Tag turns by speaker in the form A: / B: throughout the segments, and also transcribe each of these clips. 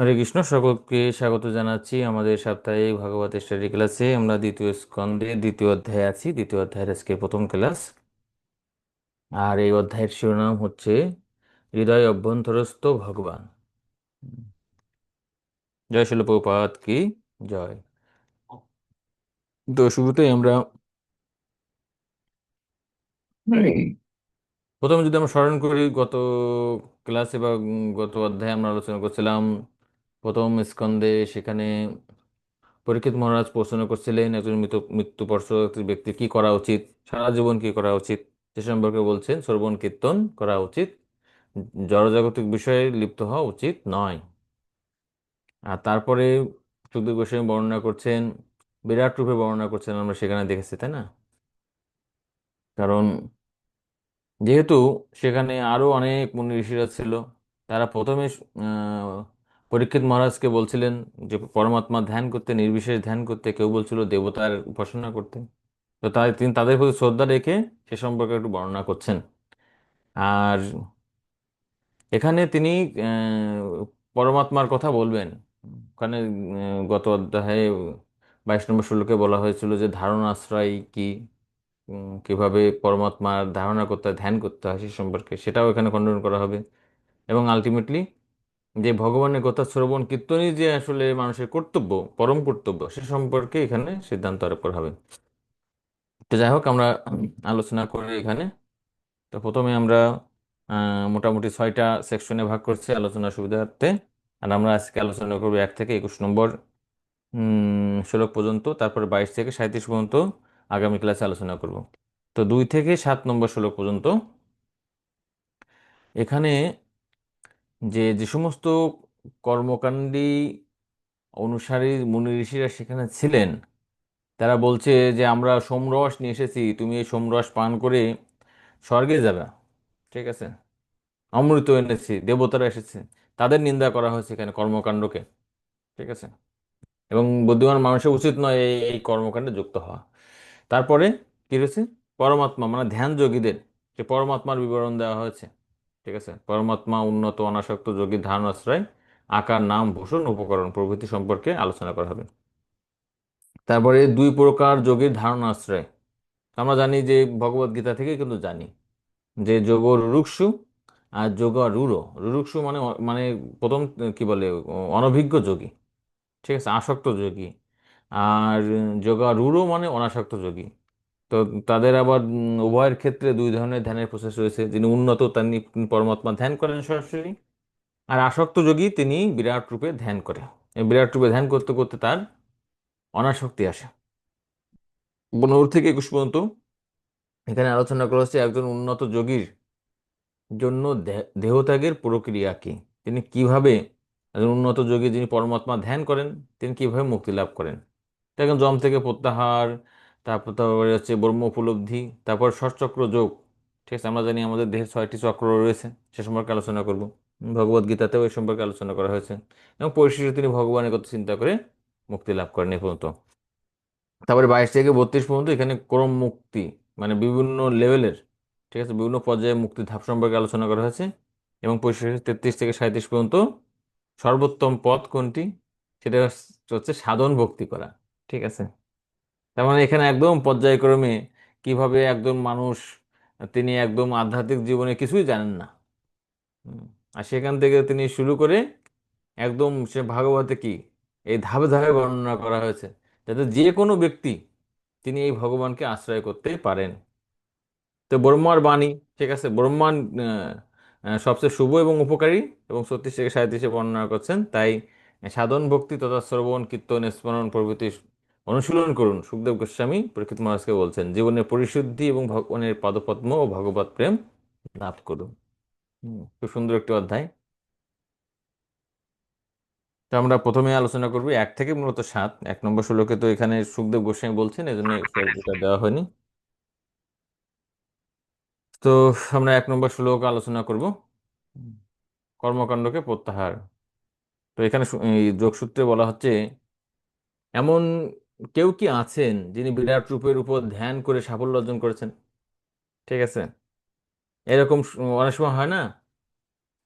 A: হরে কৃষ্ণ, সকলকে স্বাগত জানাচ্ছি আমাদের সাপ্তাহিক ভাগবত স্টাডি ক্লাসে। আমরা দ্বিতীয় স্কন্ধে দ্বিতীয় অধ্যায়ে আছি। দ্বিতীয় অধ্যায়ের আজকে প্রথম ক্লাস। আর এই অধ্যায়ের শিরোনাম হচ্ছে হৃদয় অভ্যন্তরস্থ ভগবান। জয় শিল প্রভুপাদ কি জয়। তো শুরুতেই আমরা প্রথমে যদি আমরা স্মরণ করি, গত ক্লাসে বা গত অধ্যায়ে আমরা আলোচনা করছিলাম প্রথম স্কন্ধে। সেখানে পরীক্ষিত মহারাজ প্রশ্ন করছিলেন একজন মৃত্যুপর্ষ একটি ব্যক্তি কি করা উচিত, সারা জীবন কি করা উচিত, সে সম্পর্কে বলছেন শ্রবণ কীর্তন করা উচিত, জড়জাগতিক বিষয়ে লিপ্ত হওয়া উচিত নয়। আর তারপরে সুখদেব গোস্বামী বর্ণনা করছেন, বিরাট রূপে বর্ণনা করছেন, আমরা সেখানে দেখেছি তাই না? কারণ যেহেতু সেখানে আরো অনেক মুনি ঋষিরা ছিল, তারা প্রথমে আহ, পরীক্ষিত মহারাজকে বলছিলেন যে পরমাত্মা ধ্যান করতে, নির্বিশেষ ধ্যান করতে, কেউ বলছিল দেবতার উপাসনা করতে। তো তাই তিনি তাদের প্রতি শ্রদ্ধা রেখে সে সম্পর্কে একটু বর্ণনা করছেন। আর এখানে তিনি পরমাত্মার কথা বলবেন। ওখানে গত অধ্যায়ে 22 নম্বর শ্লোকে বলা হয়েছিল যে ধারণা আশ্রয় কি, কিভাবে পরমাত্মার ধারণা করতে হয়, ধ্যান করতে হয় সে সম্পর্কে, সেটাও এখানে খণ্ডন করা হবে। এবং আলটিমেটলি যে ভগবানের কথা শ্রবণ কীর্তনই যে আসলে মানুষের কর্তব্য, পরম কর্তব্য, সে সম্পর্কে এখানে সিদ্ধান্ত আরোপ করা হবে। তো যাই হোক, আমরা আলোচনা করি এখানে। তো প্রথমে আমরা মোটামুটি 6টা সেকশনে ভাগ করছি আলোচনার সুবিধার্থে। আর আমরা আজকে আলোচনা করবো 1 থেকে 21 নম্বর শ্লোক পর্যন্ত, তারপরে 22 থেকে 37 পর্যন্ত আগামী ক্লাসে আলোচনা করব। তো 2 থেকে 7 নম্বর শ্লোক পর্যন্ত এখানে যে যে সমস্ত কর্মকাণ্ডী অনুসারী মুনি ঋষিরা সেখানে ছিলেন, তারা বলছে যে আমরা সোমরস নিয়ে এসেছি, তুমি এই সোমরস পান করে স্বর্গে যাবে। ঠিক আছে, অমৃত এনেছি, দেবতারা এসেছে, তাদের নিন্দা করা হয়েছে এখানে কর্মকাণ্ডকে। ঠিক আছে, এবং বুদ্ধিমান মানুষের উচিত নয় এই এই কর্মকাণ্ডে যুক্ত হওয়া। তারপরে কি রয়েছে, পরমাত্মা মানে ধ্যান যোগীদের, যে পরমাত্মার বিবরণ দেওয়া হয়েছে। ঠিক আছে, পরমাত্মা উন্নত অনাসক্ত যোগীর ধারণ আশ্রয়, আকার নাম ভূষণ উপকরণ প্রভৃতি সম্পর্কে আলোচনা করা হবে। তারপরে 2 প্রকার যোগীর ধারণ আশ্রয়। আমরা জানি যে ভগবদ গীতা থেকে কিন্তু জানি যে যোগ রুরুক্ষু আর যোগ রূঢ়। রুরুক্ষু মানে মানে প্রথম কি বলে, অনভিজ্ঞ যোগী। ঠিক আছে, আসক্ত যোগী। আর যোগা রূঢ় মানে অনাসক্ত যোগী। তো তাদের আবার উভয়ের ক্ষেত্রে 2 ধরনের ধ্যানের প্রসেস রয়েছে। যিনি উন্নত তিনি পরমাত্মা ধ্যান করেন সরাসরি, আর আসক্ত যোগী তিনি বিরাট রূপে ধ্যান করে। এই বিরাট রূপে ধ্যান করতে করতে তার অনাসক্তি আসে। 15 থেকে 21 পর্যন্ত এখানে আলোচনা করা হচ্ছে একজন উন্নত যোগীর জন্য দেহত্যাগের প্রক্রিয়া কি, তিনি কিভাবে, একজন উন্নত যোগী যিনি পরমাত্মা ধ্যান করেন, তিনি কিভাবে মুক্তি লাভ করেন। দেখেন, জম থেকে প্রত্যাহার, তারপরে হচ্ছে ব্রহ্ম উপলব্ধি, তারপর ষটচক্র যোগ। ঠিক আছে, আমরা জানি আমাদের দেহের 6টি চক্র রয়েছে, সে সম্পর্কে আলোচনা করব। ভগবদ গীতাতেও এই সম্পর্কে আলোচনা করা হয়েছে। এবং পরিশেষে তিনি ভগবানের কথা চিন্তা করে মুক্তি লাভ করেন এ পর্যন্ত। তারপরে 22 থেকে 32 পর্যন্ত এখানে ক্রম মুক্তি, মানে বিভিন্ন লেভেলের, ঠিক আছে, বিভিন্ন পর্যায়ে মুক্তি ধাপ সম্পর্কে আলোচনা করা হয়েছে। এবং পরিশেষে 33 থেকে 37 পর্যন্ত সর্বোত্তম পথ কোনটি, সেটা হচ্ছে সাধন ভক্তি করা। ঠিক আছে, তার মানে এখানে একদম পর্যায়ক্রমে কিভাবে একজন মানুষ, তিনি একদম আধ্যাত্মিক জীবনে কিছুই জানেন না, হুম, আর সেখান থেকে তিনি শুরু করে একদম সে ভাগবতে কি এই ধাপে ধাপে বর্ণনা করা হয়েছে, যাতে যে কোনো ব্যক্তি তিনি এই ভগবানকে আশ্রয় করতে পারেন। তো ব্রহ্মার বাণী, ঠিক আছে, ব্রহ্মার সবচেয়ে শুভ এবং উপকারী, এবং 36 থেকে 37 বর্ণনা করছেন। তাই সাধন ভক্তি তথা শ্রবণ কীর্তন স্মরণ প্রভৃতি অনুশীলন করুন, সুখদেব গোস্বামী পরীক্ষিত মহারাজকে বলছেন, জীবনের পরিশুদ্ধি এবং ভগবানের পাদপদ্ম ও ভগবত প্রেম লাভ করুন। খুব সুন্দর একটি অধ্যায়। তো আমরা প্রথমে আলোচনা করবো 1 থেকে মূলত 7। 1 নম্বর শ্লোকে তো এখানে সুখদেব গোস্বামী বলছেন, এই জন্য এটা দেওয়া হয়নি। তো আমরা 1 নম্বর শ্লোক আলোচনা করব, হুম, কর্মকাণ্ডকে প্রত্যাহার। তো এখানে এই যোগসূত্রে বলা হচ্ছে, এমন কেউ কি আছেন যিনি বিরাট রূপের উপর ধ্যান করে সাফল্য অর্জন করেছেন। ঠিক আছে, এরকম অনেক সময় হয় না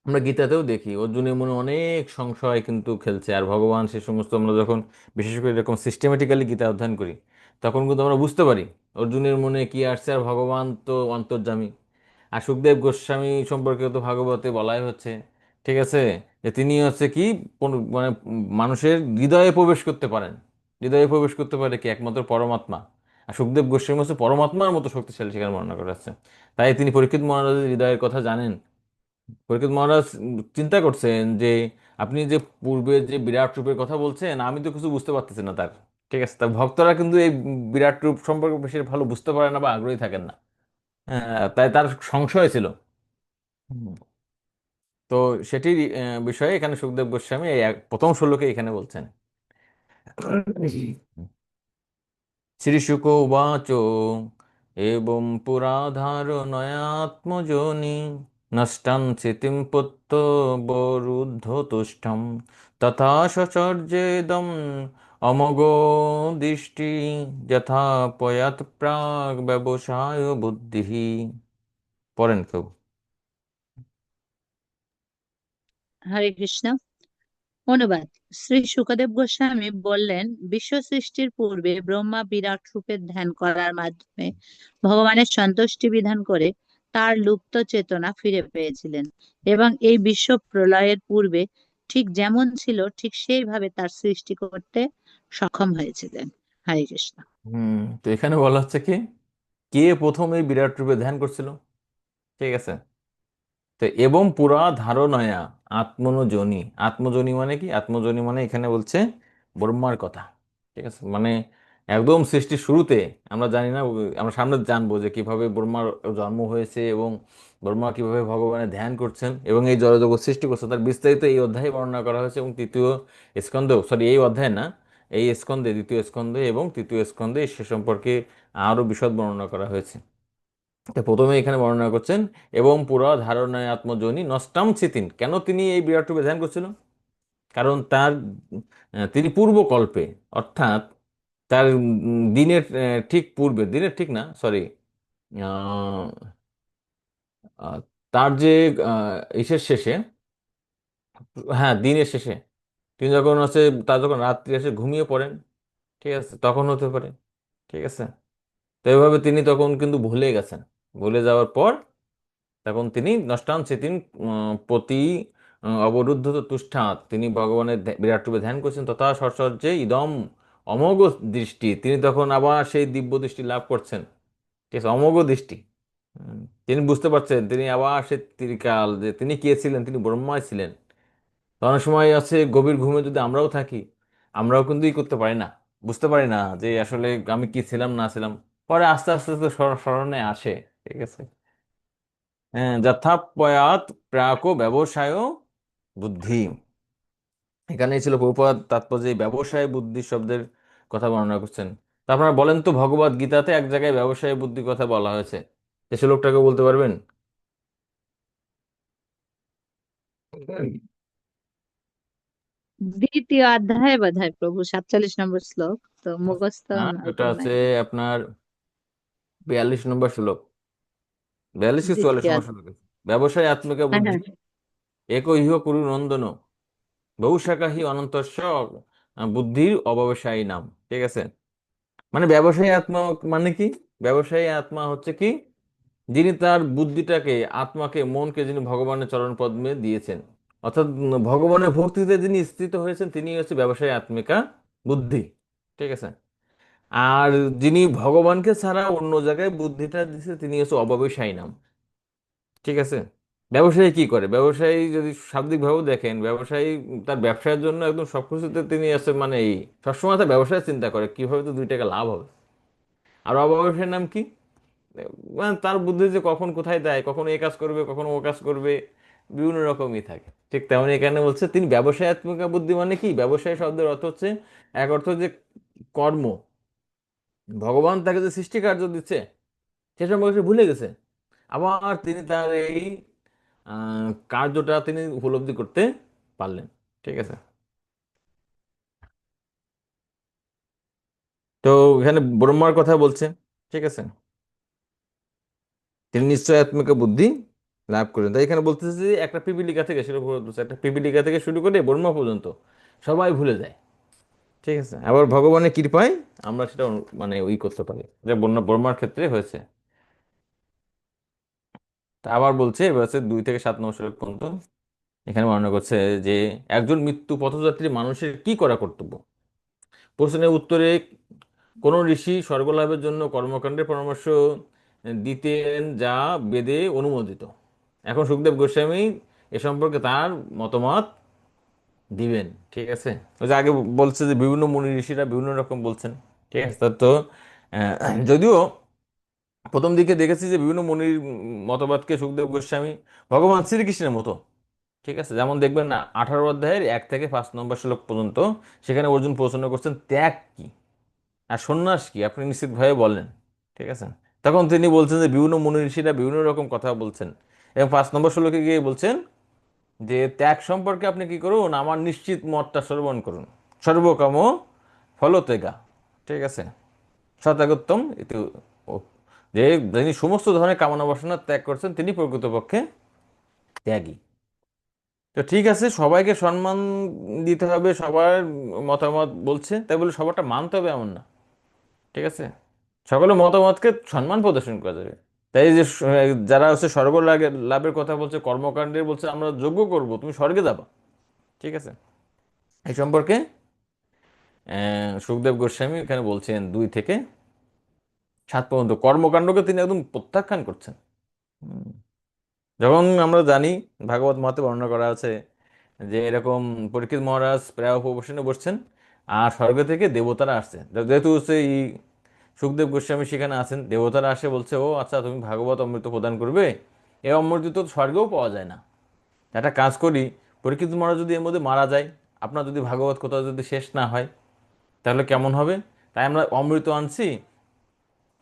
A: আমরা গীতাতেও দেখি অর্জুনের মনে অনেক সংশয় কিন্তু খেলছে, আর ভগবান সে সমস্ত, আমরা যখন বিশেষ করে এরকম সিস্টেমেটিক্যালি গীতা অধ্যয়ন করি তখন কিন্তু আমরা বুঝতে পারি অর্জুনের মনে কি আসছে, আর ভগবান তো অন্তর্যামী। আর সুখদেব গোস্বামী সম্পর্কে তো ভাগবতে বলাই হচ্ছে, ঠিক আছে, যে তিনি হচ্ছে কি মানে মানুষের হৃদয়ে প্রবেশ করতে পারেন। হৃদয়ে প্রবেশ করতে পারে কি একমাত্র পরমাত্মা। আর সুখদেব গোস্বামী হচ্ছে পরমাত্মার মতো শক্তিশালী, সেখানে বর্ণনা করা আছে। তাই তিনি পরীক্ষিত মহারাজের হৃদয়ের কথা জানেন। পরীক্ষিত মহারাজ চিন্তা করছেন যে আপনি যে পূর্বে যে বিরাট রূপের কথা বলছেন, আমি তো কিছু বুঝতে পারতেছি না তার। ঠিক আছে, তার ভক্তরা কিন্তু এই বিরাট রূপ সম্পর্কে বেশি ভালো বুঝতে পারে না বা আগ্রহী থাকেন না। তাই তার সংশয় ছিল। হুম। তো সেটির বিষয়ে এখানে সুখদেব গোস্বামী এই প্রথম শ্লোকে এখানে বলছেন। শ্রীশুক উবাচ এবং পুরা ধারণয়াত্মজোনি নষ্টাং স্মৃতিম পুত্র বরুদ্ধ তুষ্টম তথা সচর্যেদম অমগো দৃষ্টি যথা পয়াত প্রাগ ব্যবসায় বুদ্ধি। পড়েন কেউ?
B: হরে কৃষ্ণ। অনুবাদ। শ্রী শুকদেব গোস্বামী বললেন, বিশ্ব সৃষ্টির পূর্বে ব্রহ্মা বিরাট রূপের ধ্যান করার মাধ্যমে ভগবানের সন্তুষ্টি বিধান করে তার লুপ্ত চেতনা ফিরে পেয়েছিলেন, এবং এই বিশ্ব প্রলয়ের পূর্বে ঠিক যেমন ছিল ঠিক সেইভাবে তার সৃষ্টি করতে সক্ষম হয়েছিলেন। হরে কৃষ্ণ।
A: হুম। তো এখানে বলা হচ্ছে কি, কে প্রথম এই বিরাট রূপে ধ্যান করছিল? ঠিক আছে। তো এবং পুরা ধারণয়া আত্মনোজনী, আত্মজনী মানে কি? আত্মজনী মানে এখানে বলছে ব্রহ্মার কথা। ঠিক আছে, মানে একদম সৃষ্টির শুরুতে, আমরা জানি না, আমরা সামনে জানবো যে কিভাবে ব্রহ্মার জন্ম হয়েছে এবং ব্রহ্মা কিভাবে ভগবানের ধ্যান করছেন এবং এই জড়জগৎ সৃষ্টি করছে, তার বিস্তারিত এই অধ্যায়ে বর্ণনা করা হয়েছে। এবং তৃতীয় স্কন্ধে, সরি এই অধ্যায় না, এই স্কন্ধে, দ্বিতীয় স্কন্ধে এবং তৃতীয় স্কন্ধে সে সম্পর্কে আরো বিশদ বর্ণনা করা হয়েছে। তো প্রথমে এখানে বর্ণনা করছেন এবং পুরা ধারণায় আত্মজনী নষ্টাম ছিতিন, কেন তিনি এই বিরাট রূপে ধ্যান করছিল? কারণ তার তিনি পূর্বকল্পে, অর্থাৎ তার দিনের ঠিক পূর্বে, দিনের ঠিক না, সরি, তার যে ইসের শেষে, হ্যাঁ দিনের শেষে, তিনি যখন হচ্ছে, তার যখন রাত্রি এসে ঘুমিয়ে পড়েন, ঠিক আছে, তখন হতে পারে। ঠিক আছে। তো এইভাবে তিনি তখন কিন্তু ভুলে গেছেন। ভুলে যাওয়ার পর তখন তিনি নষ্টান চেতিন, প্রতি অবরুদ্ধ তুষ্ঠাৎ, তিনি ভগবানের বিরাট রূপে ধ্যান করছেন, তথা সৎসর্যে ইদম অমোঘ দৃষ্টি, তিনি তখন আবার সেই দিব্য দৃষ্টি লাভ করছেন। ঠিক আছে, অমোঘ দৃষ্টি। তিনি বুঝতে পারছেন তিনি আবার সে ত্রিকাল, যে তিনি কে ছিলেন, তিনি ব্রহ্মায় ছিলেন। তো অনেক সময় আছে গভীর ঘুমে যদি আমরাও থাকি, আমরাও কিন্তু ই করতে পারি না, বুঝতে পারি না যে আসলে আমি কি ছিলাম না ছিলাম। পরে আস্তে আস্তে আস্তে স্মরণে আসে। ঠিক আছে। হ্যাঁ, যথাপয়াত প্রাক ব্যবসায় বুদ্ধি, এখানেই ছিল প্রভুপাদ তাৎপর্য, এই ব্যবসায় বুদ্ধি শব্দের কথা বর্ণনা করছেন। তা আপনারা বলেন তো, ভগবত গীতাতে এক জায়গায় ব্যবসায় বুদ্ধির কথা বলা হয়েছে, সে শ্লোকটাকে বলতে পারবেন?
B: দ্বিতীয় অধ্যায় বোধহয় প্রভু, 47 নম্বর শ্লোক, তো মুখস্থ
A: না,
B: আমার
A: এটা হচ্ছে
B: নাই।
A: আপনার 42 নম্বর শ্লোক, 42 কি 44
B: দ্বিতীয়
A: নম্বর
B: অধ্যায়।
A: শ্লোক। ব্যবসায় আত্মিকা
B: হ্যাঁ,
A: বুদ্ধি
B: হ্যাঁ।
A: এক ইহ কুরু নন্দন বহুশাখা হি অনন্তস্য বুদ্ধির অব্যবসায়ী নাম। ঠিক আছে, মানে ব্যবসায়ী আত্মা মানে কি? ব্যবসায়ী আত্মা হচ্ছে কি, যিনি তার বুদ্ধিটাকে, আত্মাকে, মনকে যিনি ভগবানের চরণ পদ্মে দিয়েছেন, অর্থাৎ ভগবানের ভক্তিতে যিনি স্থিত হয়েছেন, তিনি হচ্ছে ব্যবসায়ী আত্মিকা বুদ্ধি। ঠিক আছে। আর যিনি ভগবানকে ছাড়া অন্য জায়গায় বুদ্ধিটা দিচ্ছে, তিনি হচ্ছে অব্যবসায়ী নাম। ঠিক আছে। ব্যবসায়ী কি করে? ব্যবসায়ী যদি শাব্দিকভাবেও দেখেন, ব্যবসায়ী তার ব্যবসায়ের জন্য একদম সবকিছুতে তিনি আছে, মানে এই সবসময় তার ব্যবসায় চিন্তা করে কিভাবে তো 2 টাকা লাভ হবে। আর অব্যবসায়ীর নাম কি? মানে তার বুদ্ধি যে কখন কোথায় দেয়, কখন এই কাজ করবে, কখন ও কাজ করবে, বিভিন্ন রকমই থাকে। ঠিক তেমন এখানে বলছে তিনি ব্যবসায়াত্মক বুদ্ধি, মানে কি? ব্যবসায় শব্দের অর্থ হচ্ছে, এক অর্থ যে কর্ম, ভগবান তাকে যে সৃষ্টি কার্য দিচ্ছে সে সম্পর্কে সে ভুলে গেছে। আবার তিনি তার এই কার্যটা তিনি উপলব্ধি করতে পারলেন। ঠিক আছে। তো এখানে ব্রহ্মার কথা বলছে। ঠিক আছে, তিনি নিশ্চয়াত্মিক বুদ্ধি, লাভ করেন। তাই এখানে বলতেছে যে একটা পিপিলিকা থেকে শুরু করে বলছে, একটা পিপিলিকা থেকে শুরু করে ব্রহ্মা পর্যন্ত সবাই ভুলে যায়। ঠিক আছে, আবার ভগবানের কৃপায় আমরা সেটা মানে ওই করতে পারি, যে ব্রহ্মার ক্ষেত্রে হয়েছে। তা আবার বলছে এবার হচ্ছে 2 থেকে 7 নম্বর শ্লোক পর্যন্ত। এখানে বর্ণনা করছে যে একজন মৃত্যু পথযাত্রী মানুষের কি করা কর্তব্য। প্রশ্নের উত্তরে কোন ঋষি স্বর্গলাভের জন্য কর্মকাণ্ডের পরামর্শ দিতেন যা বেদে অনুমোদিত। এখন সুখদেব গোস্বামী এ সম্পর্কে তার মতামত দিবেন। ঠিক আছে, ওই যে আগে বলছে যে বিভিন্ন মুনি ঋষিরা বিভিন্ন রকম বলছেন। ঠিক আছে, তো যদিও প্রথম দিকে দেখেছি যে বিভিন্ন মুনির মতবাদকে সুখদেব গোস্বামী ভগবান শ্রীকৃষ্ণের মতো, ঠিক আছে, যেমন দেখবেন না 18 অধ্যায়ের 1 থেকে 5 নম্বর শ্লোক পর্যন্ত, সেখানে অর্জুন প্রশ্ন করছেন ত্যাগ কি আর সন্ন্যাস কি, আপনি নিশ্চিতভাবে বলেন। ঠিক আছে, তখন তিনি বলছেন যে বিভিন্ন মুনি ঋষিরা বিভিন্ন রকম কথা বলছেন, এবং 5 নম্বর শ্লোকে গিয়ে বলছেন যে ত্যাগ সম্পর্কে আপনি কি করুন, আমার নিশ্চিত মতটা শ্রবণ করুন, সর্বকাম ফলতেগা। ঠিক আছে, সত্যাগোত্তম ইতি ও- যে যিনি সমস্ত ধরনের কামনা বাসনা ত্যাগ করছেন তিনি প্রকৃতপক্ষে ত্যাগী। তো ঠিক আছে, সবাইকে সম্মান দিতে হবে, সবার মতামত বলছে তাই বলে সবারটা মানতে হবে এমন না। ঠিক আছে, সকলের মতামতকে সম্মান প্রদর্শন করা যাবে। তাই যে যারা হচ্ছে স্বর্গ লাভের কথা বলছে, কর্মকাণ্ডের বলছে আমরা যজ্ঞ করব, তুমি স্বর্গে যাবা। ঠিক আছে, এই সম্পর্কে সুখদেব গোস্বামী এখানে বলছেন 2 থেকে 7 পর্যন্ত কর্মকাণ্ডকে তিনি একদম প্রত্যাখ্যান করছেন। হুম। যখন আমরা জানি ভাগবত মতে বর্ণনা করা আছে যে এরকম পরীক্ষিত মহারাজ প্রায় উপবেশনে বসছেন, আর স্বর্গ থেকে দেবতারা আসছে, যেহেতু হচ্ছে এই সুখদেব গোস্বামী সেখানে আছেন, দেবতারা আসে বলছে ও আচ্ছা তুমি ভাগবত অমৃত প্রদান করবে, এই অমৃত তো স্বর্গেও পাওয়া যায় না। একটা কাজ করি, পরীক্ষিত মহারাজ যদি এর মধ্যে মারা যায়, আপনার যদি ভাগবত কথা যদি শেষ না হয় তাহলে কেমন হবে। তাই আমরা অমৃত আনছি,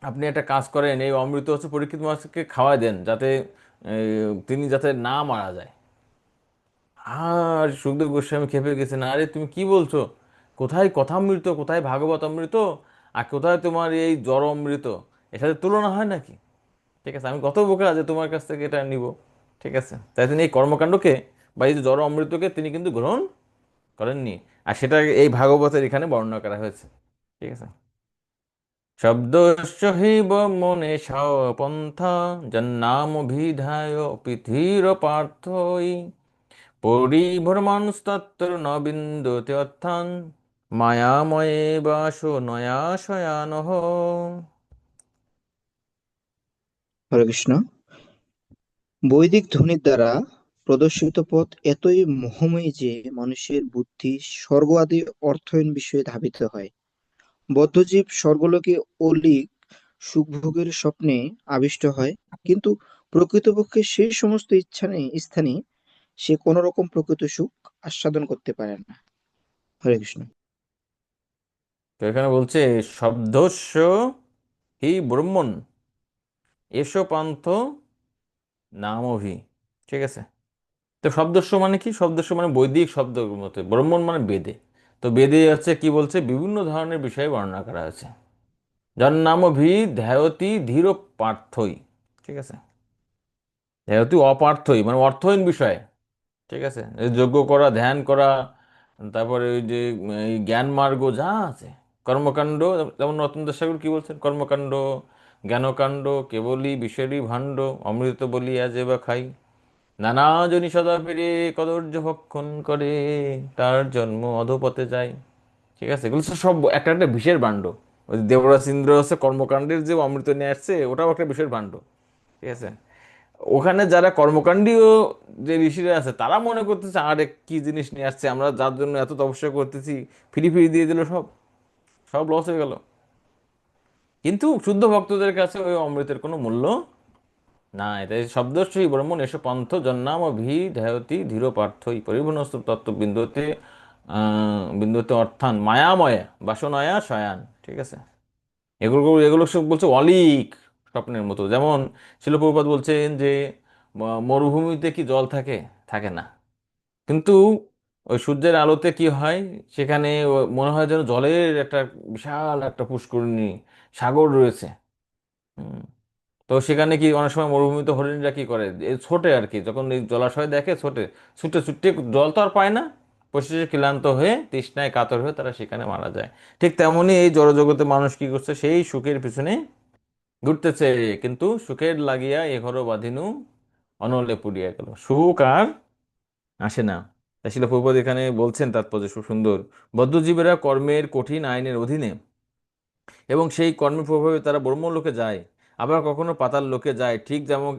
A: আপনি একটা কাজ করেন এই অমৃত হচ্ছে পরীক্ষিত মহারাজকে খাওয়াই দেন, যাতে তিনি যাতে না মারা যায়। আর সুখদেব গোস্বামী খেপে গেছেন, আরে তুমি কি বলছো, কোথায় কথামৃত, কোথায় ভাগবত অমৃত, আর কোথায় তোমার এই জড় অমৃত, এর সাথে তুলনা হয় নাকি। ঠিক আছে, আমি কত বোকা যে তোমার কাছ থেকে এটা নিব। ঠিক আছে, তাই তিনি এই কর্মকাণ্ডকে বা এই যে জড় অমৃতকে তিনি কিন্তু গ্রহণ করেননি। আর সেটা এই ভাগবতের এখানে বর্ণনা করা হয়েছে। ঠিক আছে, শব্দস্য হিব মনে পন্থা জন্নামভিধায় পৃথির পার্থই পরিভ্রমণস্তত্র ন বিন্দুতে অর্থান মায়াময়ে বাসো নয়া শয়ানহ।
C: হরে কৃষ্ণ। বৈদিক ধ্বনির দ্বারা প্রদর্শিত পথ এতই মোহময়ী যে মানুষের বুদ্ধি স্বর্গ আদি অর্থহীন বিষয়ে ধাবিত হয়। বদ্ধজীব স্বর্গলোকে অলীক সুখভোগের স্বপ্নে আবিষ্ট হয়, কিন্তু প্রকৃতপক্ষে সেই সমস্ত স্থানে সে কোন রকম প্রকৃত সুখ আস্বাদন করতে পারে না। হরে কৃষ্ণ।
A: তো এখানে বলছে শব্দস্য হি ব্রহ্মণ এসো পান্থ নামভি। ঠিক আছে, তো শব্দস্য মানে কি, শব্দস্য মানে বৈদিক শব্দ মতে ব্রহ্মণ মানে বেদে। তো বেদে হচ্ছে কি বলছে, বিভিন্ন ধরনের বিষয়ে বর্ণনা করা হয়েছে। যার নাম ভি ধ্যায়তি ধীর পার্থই। ঠিক আছে, ধ্যায়তি অপার্থই মানে অর্থহীন বিষয়। ঠিক আছে, এই যজ্ঞ করা, ধ্যান করা, তারপরে ওই যে এই জ্ঞান মার্গ যা আছে, কর্মকাণ্ড, যেমন রতন দাস ঠাকুর কি বলছেন, কর্মকাণ্ড জ্ঞানকাণ্ড কেবলই বিষয়েরই ভাণ্ড, অমৃত বলিয়া যে বা খাই, নানা জনি সদা ফিরে কদর্য ভক্ষণ করে, তার জন্ম অধোপথে যায়। ঠিক আছে, এগুলো তো সব একটা একটা বিষের ভাণ্ড। ওই যে দেবরাজ ইন্দ্র হচ্ছে কর্মকাণ্ডের যে অমৃত নিয়ে আসছে ওটাও একটা বিষের ভাণ্ড। ঠিক আছে, ওখানে যারা কর্মকাণ্ডীয় যে ঋষিরা আছে তারা মনে করতেছে আরে কি জিনিস নিয়ে আসছে, আমরা যার জন্য এত তপস্যা করতেছি, ফিরি ফিরি দিয়ে দিল, সব সব লস হয়ে গেল। কিন্তু শুদ্ধ ভক্তদের কাছে ওই অমৃতের কোনো মূল্য নাই। তাই শব্দস্যই ব্রহ্মণ এসব পন্থ জন্নাম ভি ধ্যায়তি ধীর পার্থই পরিভ্রমণস্তু তত্ত্ব বিন্দুতে বিন্দুতে অর্থান মায়াময় বাসনয়া শয়ান। ঠিক আছে, এগুলো এগুলো সব বলছে অলীক স্বপ্নের মতো। যেমন শিল প্রভুপাদ বলছেন যে মরুভূমিতে কি জল থাকে, থাকে না, কিন্তু ওই সূর্যের আলোতে কি হয়, সেখানে মনে হয় যেন জলের একটা বিশাল একটা পুষ্করিণী, সাগর রয়েছে। হুম। তো তো সেখানে কি অনেক সময় মরুভূমিতে হরিণরা কি করে, এই ছোটে আর কি, যখন এই জলাশয় দেখে ছোটে, ছুটে ছুটে, জল তো আর পায় না, পরিশেষে ক্লান্ত হয়ে তৃষ্ণায় কাতর হয়ে তারা সেখানে মারা যায়। ঠিক তেমনই এই জড়জগতে মানুষ কি করছে, সেই সুখের পিছনে ঘুরতেছে, কিন্তু সুখের লাগিয়া এঘর বাঁধিনু অনলে পুড়িয়া গেল, সুখ আর আসে না। তাই শিল প্রভুপাদ এখানে বলছেন তাৎপর্য খুব সুন্দর। বদ্ধজীবেরা কর্মের কঠিন আইনের অধীনে এবং সেই কর্মের প্রভাবে তারা ব্রহ্মলোকে যায়, আবার কখনো পাতাল লোকে যায়, ঠিক যেমন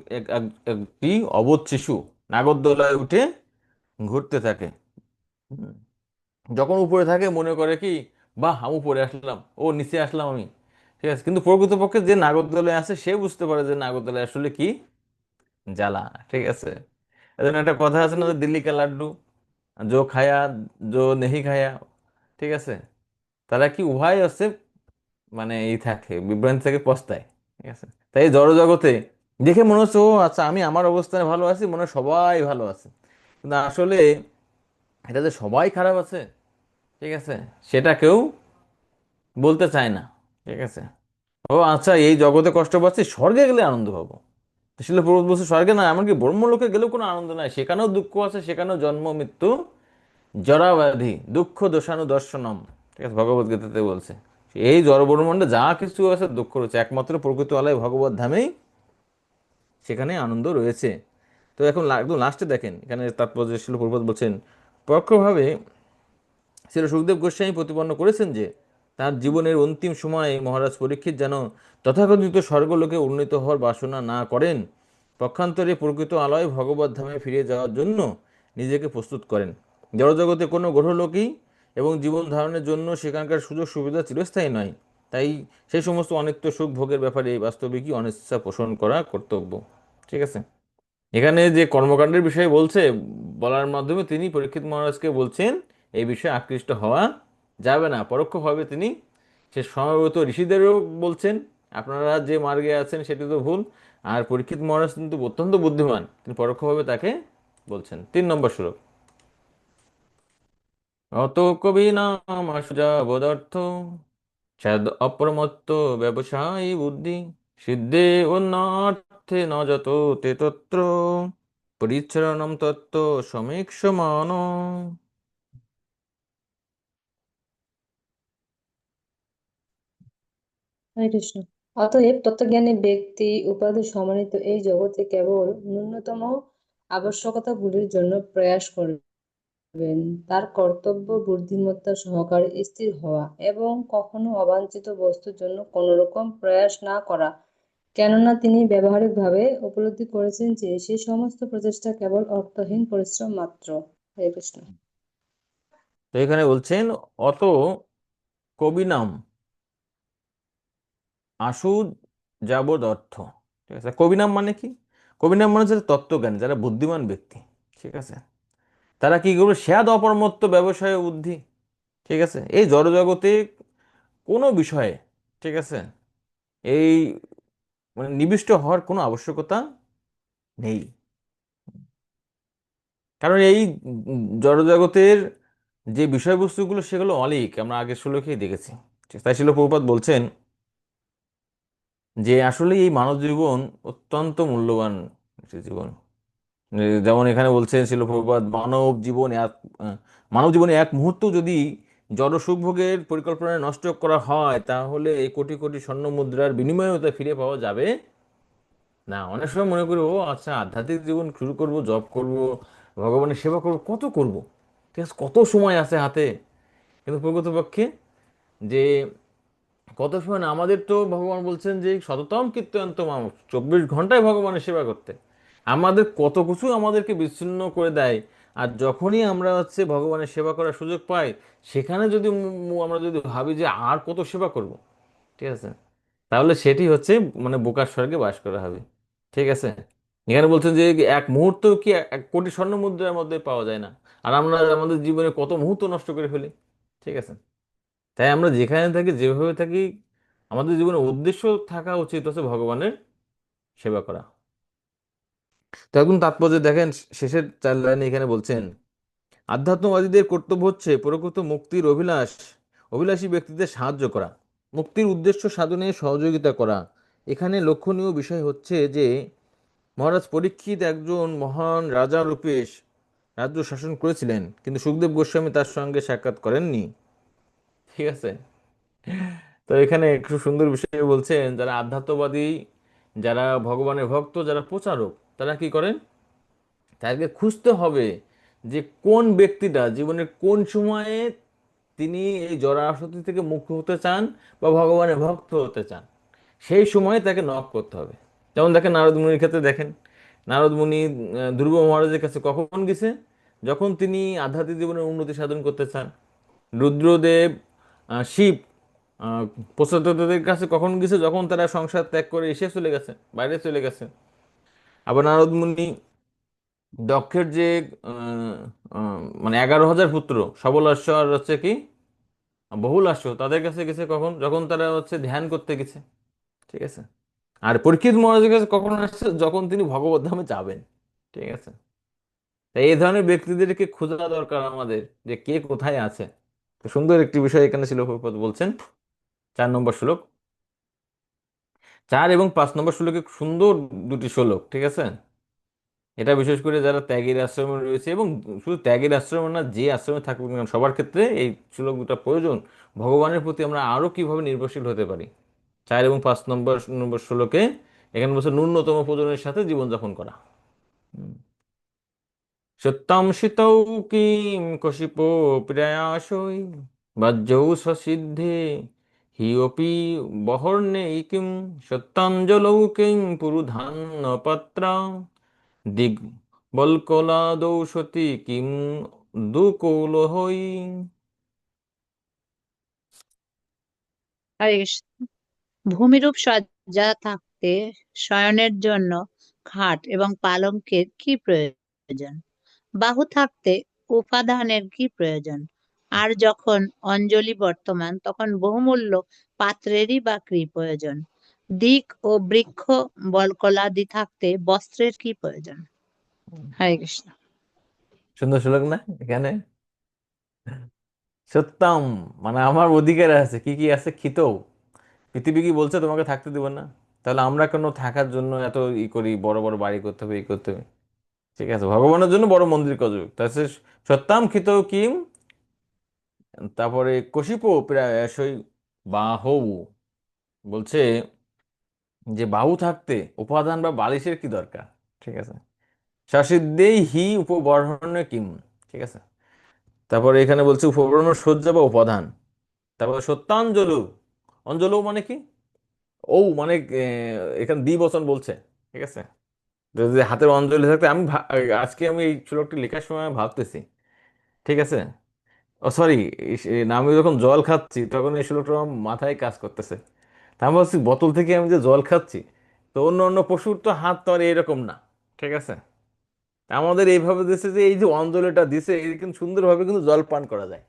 A: একটি অবোধ শিশু নাগরদোলায় উঠে ঘুরতে থাকে। হুম। যখন উপরে থাকে মনে করে কি, বাহ আমি উপরে আসলাম, ও নিচে আসলাম আমি, ঠিক আছে, কিন্তু প্রকৃতপক্ষে যে নাগরদোলায় আছে সে বুঝতে পারে যে নাগরদোলায় আসলে কি জ্বালা, ঠিক আছে। এজন্য একটা কথা আছে না, যে দিল্লি কা লাড্ডু জো খায়া জো নেহি খায়া, ঠিক আছে, তারা কি উভয় আছে, মানে এই থাকে বিভ্রান্তি থেকে পস্তায়, ঠিক আছে। তাই এই জড়জগতে দেখে মনে হচ্ছে ও আচ্ছা আমি আমার অবস্থানে ভালো আছি, মনে হয় সবাই ভালো আছে, কিন্তু আসলে এটা যে সবাই খারাপ আছে, ঠিক আছে, সেটা কেউ বলতে চায় না, ঠিক আছে। ও আচ্ছা এই জগতে কষ্ট পাচ্ছি, স্বর্গে গেলে আনন্দ পাবো। শিল প্রভুপাদ বলছে স্বর্গে না, এমনকি ব্রহ্মলোকে গেলেও কোনো আনন্দ নাই, সেখানেও দুঃখ আছে, সেখানেও জন্ম মৃত্যু জরাব্যাধি দুঃখ দোষানু দর্শনম, ঠিক আছে, ভগবত গীতাতে বলছে। এই জড়ব্রহ্মাণ্ডে যা কিছু আছে দুঃখ রয়েছে, একমাত্র প্রকৃত আলয় ভগবত ধামেই সেখানে আনন্দ রয়েছে। তো এখন একদম লাস্টে দেখেন এখানে তাৎপর্য শিল প্রভুপাদ বলছেন, পরোক্ষভাবে শ্রী সুখদেব গোস্বামী প্রতিপন্ন করেছেন যে তার জীবনের অন্তিম সময়ে মহারাজ পরীক্ষিত যেন তথাকথিত স্বর্গলোকে উন্নীত হওয়ার বাসনা না করেন, পক্ষান্তরে প্রকৃত আলয় ভগবত ধামে ফিরে যাওয়ার জন্য নিজেকে প্রস্তুত করেন। জড়জগতে কোনো গ্রহলোকেই এবং জীবন ধারণের জন্য সেখানকার সুযোগ সুবিধা চিরস্থায়ী নয়। তাই সেই সমস্ত অনিত্য সুখ ভোগের ব্যাপারে বাস্তবিকই অনিচ্ছা পোষণ করা কর্তব্য, ঠিক আছে। এখানে যে কর্মকাণ্ডের বিষয়ে বলছে, বলার মাধ্যমে তিনি পরীক্ষিত মহারাজকে বলছেন এই বিষয়ে আকৃষ্ট হওয়া যাবে না। পরোক্ষভাবে তিনি সে সমবেত ঋষিদেরও বলছেন আপনারা যে মার্গে আছেন সেটি তো ভুল। আর পরীক্ষিত মহারাজ কিন্তু অত্যন্ত বুদ্ধিমান, তিনি পরোক্ষভাবে তাকে বলছেন। 3 নম্বর শ্লোক, অত কবি নাম সুজাবোধর্থ ছদ অপ্রমত্ত ব্যবসায়ী বুদ্ধি সিদ্ধে অন্যার্থে ন যত তে তত্র পরিচ্ছন্নম তত্ত্ব সমীক্ষমান।
D: হরে কৃষ্ণ। অতএব তত্ত্বজ্ঞানী ব্যক্তি উপাধি সমন্বিত এই জগতে কেবল ন্যূনতম আবশ্যকতাগুলির জন্য প্রয়াস করবেন। তার কর্তব্য বুদ্ধিমত্তা সহকারে স্থির হওয়া এবং কখনো অবাঞ্ছিত বস্তুর জন্য কোনো রকম প্রয়াস না করা, কেননা তিনি ব্যবহারিকভাবে উপলব্ধি করেছেন যে সেই সমস্ত প্রচেষ্টা কেবল অর্থহীন পরিশ্রম মাত্র। হরে কৃষ্ণ।
A: তো এখানে বলছেন অত কবি নাম আশু যাবদ অর্থ, ঠিক আছে। কবি নাম মানে কি? কবি নাম মানে হচ্ছে তত্ত্বজ্ঞানী, যারা বুদ্ধিমান ব্যক্তি, ঠিক আছে, তারা কি করবে, স্যাদ অপরমত্ত ব্যবসায় বুদ্ধি, ঠিক আছে। এই জড়জগতে কোনো বিষয়ে, ঠিক আছে, এই মানে নিবিষ্ট হওয়ার কোনো আবশ্যকতা নেই, কারণ এই জড়জগতের যে বিষয়বস্তুগুলো সেগুলো অলীক, আমরা আগের শ্লোকেই দেখেছি। ঠিক, তাই ছিল প্রভুপাদ বলছেন যে আসলে এই মানব জীবন অত্যন্ত মূল্যবান একটি জীবন। যেমন এখানে বলছেন ছিল প্রভুপাদ, মানব জীবনে এক মুহূর্ত যদি জড় সুখ ভোগের পরিকল্পনায় নষ্ট করা হয়, তাহলে এই কোটি কোটি স্বর্ণ মুদ্রার বিনিময়েও তা ফিরে পাওয়া যাবে না। অনেক সময় মনে করি ও আচ্ছা আধ্যাত্মিক জীবন শুরু করব, জব করব, ভগবানের সেবা করব, কত করব, ঠিক আছে, কত সময় আছে হাতে। কিন্তু প্রকৃতপক্ষে যে কত সময় না, আমাদের তো ভগবান বলছেন যে শততম কীর্তয়ন্ত মাম, 24 ঘন্টায় ভগবানের সেবা করতে। আমাদের কত কিছু আমাদেরকে বিচ্ছিন্ন করে দেয়। আর যখনই আমরা হচ্ছে ভগবানের সেবা করার সুযোগ পাই, সেখানে যদি আমরা যদি ভাবি যে আর কত সেবা করব, ঠিক আছে, তাহলে সেটি হচ্ছে মানে বোকার স্বর্গে বাস করা হবে, ঠিক আছে। এখানে বলছেন যে এক মুহূর্ত কি 1 কোটি স্বর্ণ মুদ্রার মধ্যে পাওয়া যায় না, আর আমরা আমাদের জীবনে কত মুহূর্ত নষ্ট করে ফেলি, ঠিক আছে। তাই আমরা যেখানে থাকি যেভাবে থাকি, আমাদের জীবনের উদ্দেশ্য থাকা উচিত হচ্ছে ভগবানের সেবা করা। তো এখন তাৎপর্য দেখেন, শেষের 4 লাইনে এখানে বলছেন, আধ্যাত্মবাদীদের কর্তব্য হচ্ছে প্রকৃত মুক্তির অভিলাষী ব্যক্তিদের সাহায্য করা, মুক্তির উদ্দেশ্য সাধনে সহযোগিতা করা এখানে লক্ষণীয় বিষয় হচ্ছে যে মহারাজ পরীক্ষিত একজন মহান রাজা রূপে রাজ্য শাসন করেছিলেন, কিন্তু সুখদেব গোস্বামী তার সঙ্গে সাক্ষাৎ করেননি। ঠিক আছে। তো এখানে একটু সুন্দর বিষয় বলছেন, যারা আধ্যাত্মবাদী, যারা ভগবানের ভক্ত, যারা প্রচারক, তারা কি করেন, তাদেরকে খুঁজতে হবে যে কোন ব্যক্তিটা জীবনের কোন সময়ে তিনি এই জড় আসক্তি থেকে মুক্ত হতে চান বা ভগবানের ভক্ত হতে চান, সেই সময়ে তাকে নক করতে হবে। যেমন দেখেন নারদ মুনির ক্ষেত্রে দেখেন, নারদ মুনি ধ্রুব মহারাজের কাছে কখন গেছে, যখন তিনি আধ্যাত্মিক জীবনের উন্নতি সাধন করতে চান। রুদ্রদেব, শিব, আহ, প্রচলিতদের কাছে কখন গেছে, যখন তারা সংসার ত্যাগ করে এসে চলে গেছে, বাইরে চলে গেছে। আবার নারদ মুনি দক্ষের যে আহ, মানে 11,000 পুত্র, সবলাশ্ব আর হচ্ছে কি বহুলাশ্ব, তাদের কাছে গেছে কখন, যখন তারা হচ্ছে ধ্যান করতে গেছে। ঠিক আছে। আর পরীক্ষিত মহারাজের কাছে কখন আসছে, যখন তিনি ভগবত ধামে যাবেন। ঠিক আছে। তাই এই ধরনের ব্যক্তিদেরকে খোঁজা দরকার আমাদের, যে কে কোথায় আছে। তো সুন্দর একটি বিষয় এখানে ছিল, প্রভুপাদ বলছেন। 4 নম্বর শ্লোক, 4 এবং 5 নম্বর শ্লোকে সুন্দর দুটি শ্লোক। ঠিক আছে। এটা বিশেষ করে যারা ত্যাগের আশ্রমে রয়েছে, এবং শুধু ত্যাগের আশ্রমে না, যে আশ্রমে থাকবে না কেন, সবার ক্ষেত্রে এই শ্লোক দুটো প্রয়োজন। ভগবানের প্রতি আমরা আরো কিভাবে নির্ভরশীল হতে পারি। 4 এবং 5 নম্বর শ্লোকে এখানে বলছে ন্যূনতম প্রয়োজনের সাথে জীবনযাপন করা। সত্যম শীতৌ কিং কশিপো প্রয়াসৈ বাহ্যৌ সসিদ্ধে হিয়পি বহর্ণে কিং সত্যাঞ্জলৌ কিং পুরুধান্য পাত্রা দিগ্বল্কলাদৌ সতি কিং দুকৌলহৈ।
B: হরে কৃষ্ণ। ভূমিরূপ সজ্জা থাকতে শয়নের জন্য খাট এবং পালঙ্কের কি প্রয়োজন? বাহু থাকতে উপাদানের কি প্রয়োজন? আর যখন অঞ্জলি বর্তমান, তখন বহুমূল্য পাত্রেরই বা কি প্রয়োজন? দিক ও বৃক্ষ বল্কলাদি থাকতে বস্ত্রের কি প্রয়োজন? হরে কৃষ্ণ।
A: সুন্দর শ্লোক না এখানে? সত্যম মানে আমার অধিকার আছে, কি কি আছে, খিতৌ, পৃথিবী কি বলছে তোমাকে থাকতে দেবো না? তাহলে আমরা কেন থাকার জন্য এত করি, বড় বড় বাড়ি করতে হবে, এই করতে হবে। ঠিক আছে, ভগবানের জন্য বড় মন্দির কত, তাছাড়া সত্যাম খিত কিম। তারপরে কশিপ প্রায়শই বাহু, বলছে যে বাহু থাকতে উপাদান বা বালিশের কি দরকার। ঠিক আছে। সসিদ্ধেই হি উপবর্ণনে কিম। ঠিক আছে। তারপরে এখানে বলছে উপবর্ণ সজ্জা বা উপাদান। তারপরে সত্যাঞ্জলু, অঞ্জলু মানে কি, ও মানে এখানে দ্বিবচন বলছে। ঠিক আছে। যদি হাতের অঞ্জলি থাকতে, আজকে আমি এই শ্লোকটি লেখার সময় ভাবতেছি। ঠিক আছে। ও সরি, আমি যখন জল খাচ্ছি তখন এই শ্লোকটা আমার মাথায় কাজ করতেছে। তা আমি ভাবছি বোতল থেকে আমি যে জল খাচ্ছি, তো অন্য অন্য পশুর তো হাত তো আর এরকম না। ঠিক আছে। আমাদের এইভাবে দিচ্ছে যে এই যে অঞ্জলিটা দিছে, এই কিন্তু সুন্দরভাবে কিন্তু জল পান করা যায়।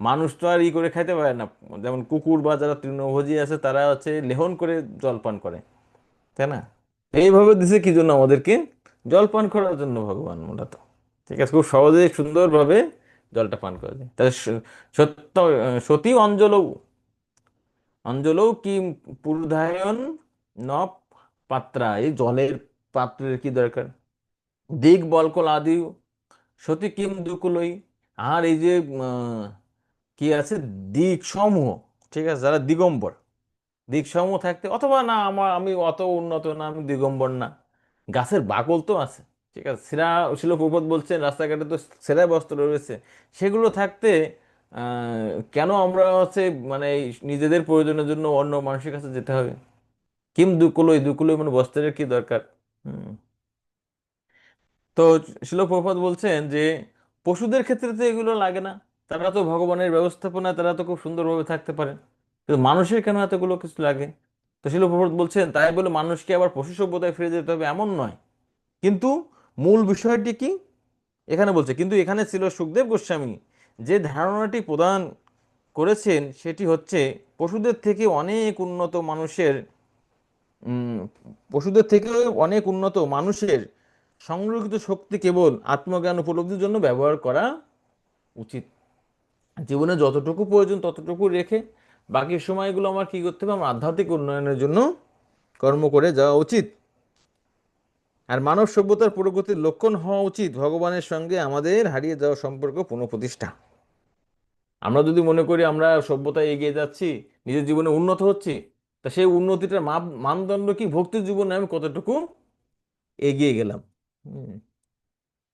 A: মানুষ তো আর ই করে খাইতে পারে না। যেমন কুকুর বা যারা তৃণভোজী আছে, তারা হচ্ছে লেহন করে জল পান করে, তাই না? এইভাবে দিছে কি জন্য আমাদেরকে, জল পান করার জন্য ভগবান মূলত। ঠিক আছে, খুব সহজে সুন্দরভাবে জলটা পান করা যায়। তাহলে সত্য, সতী অঞ্জলৌ, অঞ্জলৌ কি পুরুধায়ন ন পাত্রা, এই জলের পাত্রের কি দরকার? দিক বলকল আদি সতী কিম দুকুলই। আর এই যে কি আছে, দিক সমূহ। ঠিক আছে, যারা দিগম্বর, দিক সমূহ থাকতে, অথবা না আমি অত উন্নত না, আমি দিগম্বর না, গাছের বাকল তো আছে। ঠিক আছে, শিল প্রপাত বলছেন রাস্তাঘাটে তো ছেঁড়া বস্ত্র রয়েছে, সেগুলো থাকতে কেন আমরা হচ্ছে মানে এই নিজেদের প্রয়োজনের জন্য অন্য মানুষের কাছে যেতে হবে? কিম দুকুলোই, দুকুলোই মানে বস্ত্রের কি দরকার? হুম। তো শিল প্রপাত বলছেন যে পশুদের ক্ষেত্রে তো এগুলো লাগে না, তারা তো ভগবানের ব্যবস্থাপনায় তারা তো খুব সুন্দরভাবে থাকতে পারে, কিন্তু মানুষের কেন এতগুলো কিছু লাগে? তো শিল প্রপাত বলছেন তাই বলে মানুষকে আবার পশু সভ্যতায় ফিরে যেতে হবে এমন নয়। কিন্তু মূল বিষয়টি কি এখানে বলছে, কিন্তু এখানে ছিল সুখদেব গোস্বামী যে ধারণাটি প্রদান করেছেন, সেটি হচ্ছে পশুদের থেকে অনেক উন্নত মানুষের উম, পশুদের থেকে অনেক উন্নত মানুষের সংরক্ষিত শক্তি কেবল আত্মজ্ঞান উপলব্ধির জন্য ব্যবহার করা উচিত। জীবনে যতটুকু প্রয়োজন ততটুকু রেখে বাকি সময়গুলো আমার কি করতে হবে, আমার আধ্যাত্মিক উন্নয়নের জন্য কর্ম করে যাওয়া উচিত। আর মানব সভ্যতার প্রগতির লক্ষণ হওয়া উচিত ভগবানের সঙ্গে আমাদের হারিয়ে যাওয়া সম্পর্ক পুনঃপ্রতিষ্ঠা। আমরা যদি মনে করি আমরা সভ্যতায় এগিয়ে যাচ্ছি, নিজের জীবনে উন্নত হচ্ছি, তা সেই উন্নতিটার মানদণ্ড কি ভক্তির জীবনে আমি কতটুকু এগিয়ে গেলাম। হুম।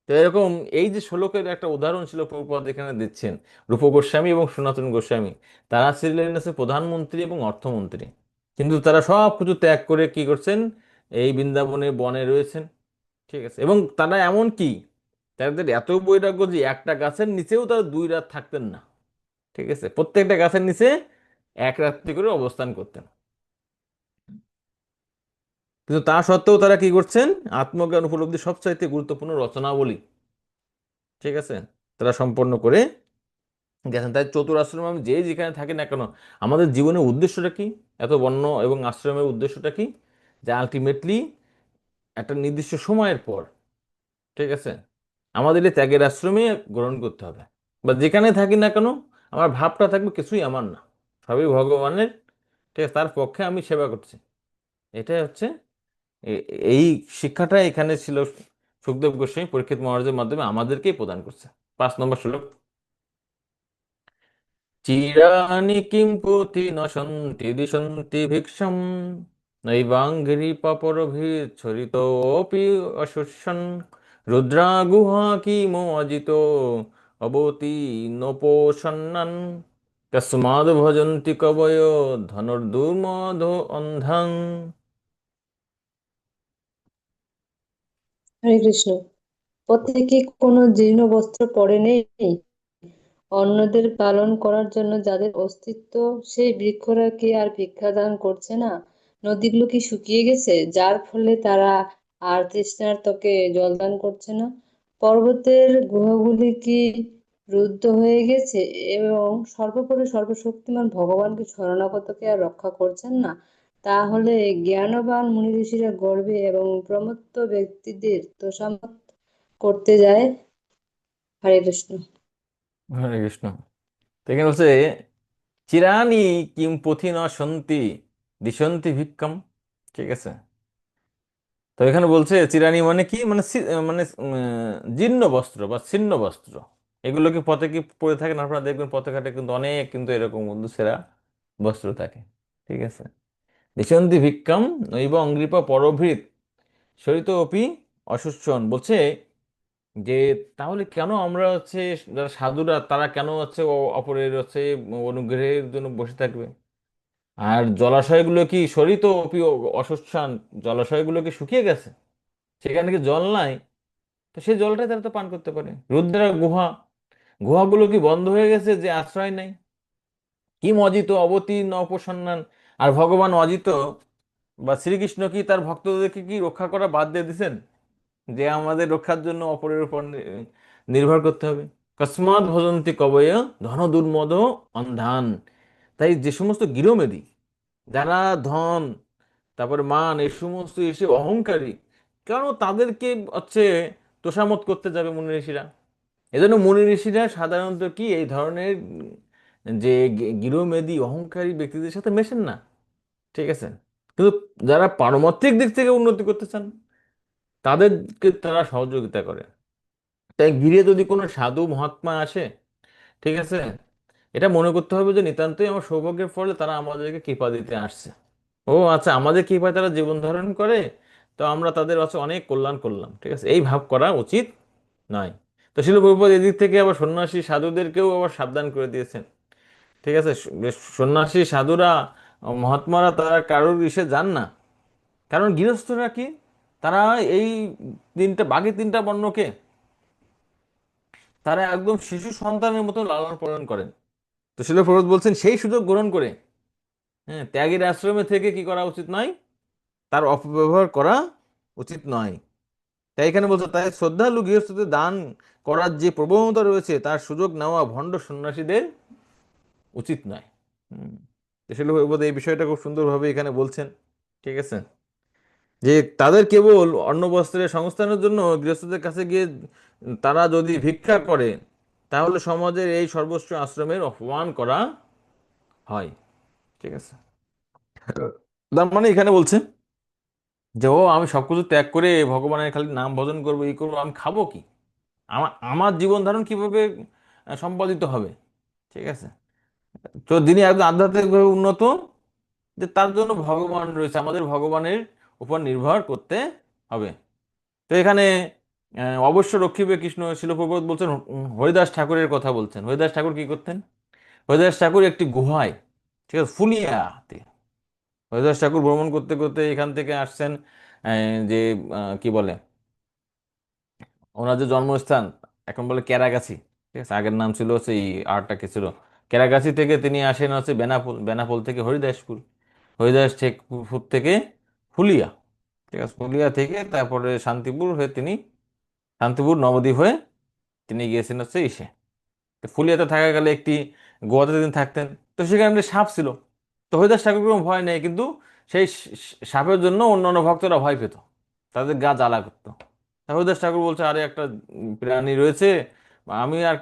A: তো এরকম এই যে শ্লোকের একটা উদাহরণ ছিল প্রভুপাদ এখানে দিচ্ছেন। রূপ গোস্বামী এবং সনাতন গোস্বামী, তারা ছিলেন হচ্ছে প্রধানমন্ত্রী এবং অর্থমন্ত্রী, কিন্তু তারা সব কিছু ত্যাগ করে কি করছেন, এই বৃন্দাবনে বনে রয়েছেন। ঠিক আছে, এবং তারা এমন কি, তাদের এত বৈরাগ্য যে একটা গাছের নিচেও তারা 2 রাত থাকতেন না। ঠিক আছে, প্রত্যেকটা গাছের নিচে এক রাত্রি করে অবস্থান করতেন। কিন্তু তা সত্ত্বেও তারা কি করছেন, আত্মজ্ঞান উপলব্ধি সবচাইতে গুরুত্বপূর্ণ রচনাবলী, ঠিক আছে, তারা সম্পন্ন করে গেছেন। তাই চতুরাশ্রম আমি যেখানে থাকি না কেন, আমাদের জীবনের উদ্দেশ্যটা কি, এত বর্ণ এবং আশ্রমের উদ্দেশ্যটা কি, যে আলটিমেটলি একটা নির্দিষ্ট সময়ের পর, ঠিক আছে, আমাদের এই ত্যাগের আশ্রমে গ্রহণ করতে হবে। বা যেখানে থাকি না কেন, আমার ভাবটা থাকবে কিছুই আমার না, সবই ভগবানের। ঠিক আছে, তার পক্ষে আমি সেবা করছি। এটাই হচ্ছে এ- এই শিক্ষাটা এখানে ছিল সুখদেব গোস্বামী পরীক্ষিত মহারাজের মাধ্যমে আমাদেরকেই প্রদান করছে। 5 নম্বর শ্লোক। চিরানি কিং পুঁতি নশন্তি দিশন্তি ভিক্ষম নৈবাঙ্গিরি পাপরভিচ্ছরিতোপি অশুষ্যন রুদ্রা গুহা কিমো অজিতো অবতি নোপোষণ্ণন তস্মাদ ভজন্তি কবয় ধনুর্দুর্মধ অন্ধং।
D: হরে কৃষ্ণ। পথে কি কোনো জীর্ণ বস্ত্র পড়ে নেই? অন্যদের পালন করার জন্য যাদের অস্তিত্ব, সেই বৃক্ষরা কি আর ভিক্ষাদান করছে না? নদীগুলো কি শুকিয়ে গেছে, যার ফলে তারা আর তৃষ্ণার্তকে জলদান করছে না? পর্বতের গুহাগুলি কি রুদ্ধ হয়ে গেছে এবং সর্বোপরি সর্বশক্তিমান ভগবানকে শরণাগতকে আর রক্ষা করছেন না? তাহলে জ্ঞানবান মুনি ঋষিরা গর্বে এবং প্রমত্ত ব্যক্তিদের তোষামত করতে যায়। হরে কৃষ্ণ।
A: হরে কৃষ্ণ। তো এখানে বলছে চিরানি কিম পথি ন সন্তি দিশন্তি ভিক্ষম। ঠিক আছে, তো এখানে বলছে চিরানি মানে কি, মানে মানে জীর্ণ বস্ত্র বা ছিন্ন বস্ত্র, এগুলো কি পথে কি পরে থাকেন? আপনারা দেখবেন পথে ঘাটে কিন্তু অনেক কিন্তু এরকম বন্ধু ছেঁড়া বস্ত্র থাকে। ঠিক আছে, দিশন্তি ভিক্ষম নৈব অঙ্গ্রিপা পরভৃত সরিত অপি অশুচন। বলছে যে তাহলে কেন আমরা হচ্ছে, যারা সাধুরা তারা কেন হচ্ছে অপরের হচ্ছে অনুগ্রহের জন্য বসে থাকবে? আর জলাশয়গুলো কি সরিত অপি অশুষ্ঠান, জলাশয়গুলো কি শুকিয়ে গেছে, সেখানে কি জল নাই? তো সেই জলটাই তারা তো পান করতে পারে। রুদ্রা গুহা, গুহাগুলো কি বন্ধ হয়ে গেছে যে আশ্রয় নাই? কিম অজিত অবতীর্ণ অপসন্নান, আর ভগবান অজিত বা শ্রীকৃষ্ণ কি তার ভক্তদেরকে কি রক্ষা করা বাদ দিয়ে দিছেন, যে আমাদের রক্ষার জন্য অপরের উপর নির্ভর করতে হবে? কস্মাৎ ভজন্তি কবয় ধন দুর্মদ অন্ধান। তাই যে সমস্ত গৃহমেধী, যারা ধন, তারপরে মান, এই সমস্ত এসে অহংকারী, কেন তাদেরকে হচ্ছে তোষামত করতে যাবে মুনি ঋষিরা? এজন্য মুনি ঋষিরা সাধারণত কি এই ধরনের যে গৃহমেধী অহংকারী ব্যক্তিদের সাথে মেশেন না। ঠিক আছে, কিন্তু যারা পারমার্থিক দিক থেকে উন্নতি করতে চান তাদেরকে তারা সহযোগিতা করে। তাই গৃহে যদি কোনো সাধু মহাত্মা আসে, ঠিক আছে, এটা মনে করতে হবে যে নিতান্তই আমার সৌভাগ্যের ফলে তারা আমাদেরকে কৃপা দিতে আসছে। ও আচ্ছা, আমাদের কৃপায় তারা জীবন ধারণ করে, তো আমরা তাদের কাছে অনেক কল্যাণ করলাম। ঠিক আছে, এই ভাব করা উচিত নয়। তো শিল প্রভুপাদ এদিক থেকে আবার সন্ন্যাসী সাধুদেরকেও আবার সাবধান করে দিয়েছেন। ঠিক আছে, সন্ন্যাসী সাধুরা মহাত্মারা তারা কারোর ইসে যান না। কারণ গৃহস্থরা কি, তারা এই বাকি 3টা বর্ণকে তারা একদম শিশু সন্তানের মতো লালন পালন করেন। তো শিল প্রভুপাদ বলছেন সেই সুযোগ গ্রহণ করে, হ্যাঁ, ত্যাগের আশ্রমে থেকে কি করা উচিত নয়, তার অপব্যবহার করা উচিত নয়। তাই এখানে বলছে তাই শ্রদ্ধালু গৃহস্থদের দান করার যে প্রবণতা রয়েছে তার সুযোগ নেওয়া ভণ্ড সন্ন্যাসীদের উচিত নয়। হুম। তো শিল প্রভুপাদ এই বিষয়টা খুব সুন্দরভাবে এখানে বলছেন। ঠিক আছে, যে তাদের কেবল অন্ন বস্ত্রের সংস্থানের জন্য গৃহস্থদের কাছে গিয়ে তারা যদি ভিক্ষা করে, তাহলে সমাজের এই সর্বোচ্চ আশ্রমের অপমান করা হয়। ঠিক আছে, তার মানে এখানে বলছে যে ও আমি সবকিছু ত্যাগ করে ভগবানের খালি নাম ভজন করবো, এই করবো, আমি খাবো কি, আমার আমার জীবন ধারণ কিভাবে সম্পাদিত হবে। ঠিক আছে, তো যিনি একজন আধ্যাত্মিকভাবে উন্নত, যে তার জন্য ভগবান রয়েছে, আমাদের ভগবানের উপর নির্ভর করতে হবে। তো এখানে অবশ্য রক্ষিবে কৃষ্ণ, শিল প্রভুপাদ বলছেন, হরিদাস ঠাকুরের কথা বলছেন। হরিদাস ঠাকুর কি করতেন? হরিদাস ঠাকুর একটি গুহায়, ঠিক আছে, ফুলিয়াতে হরিদাস ঠাকুর ভ্রমণ করতে করতে এখান থেকে আসছেন, যে কি বলে, ওনার যে জন্মস্থান, এখন বলে ক্যারাগাছি, ঠিক আছে, আগের নাম ছিল হচ্ছে এই আরটা কি ছিল, ক্যারাগাছি থেকে তিনি আসেন হচ্ছে বেনাপোল, বেনাপোল থেকে হরিদাসপুর, হরিদাসপুর থেকে ফুলিয়া, ঠিক আছে, ফুলিয়া থেকে তারপরে শান্তিপুর হয়ে তিনি, শান্তিপুর নবদ্বীপ হয়ে তিনি গিয়েছেন হচ্ছে ইসে। তো ফুলিয়াতে থাকা গেলে একটি গোয়াতে তিনি থাকতেন। তো সেখানে একটি সাপ ছিল। তো হরিদাস ঠাকুর কোনো ভয় নেই, কিন্তু সেই সাপের জন্য অন্যান্য ভক্তরা ভয় পেত, তাদের গা জ্বালা করতো। তা হরিদাস ঠাকুর বলছে, আরে একটা প্রাণী রয়েছে, আমি আর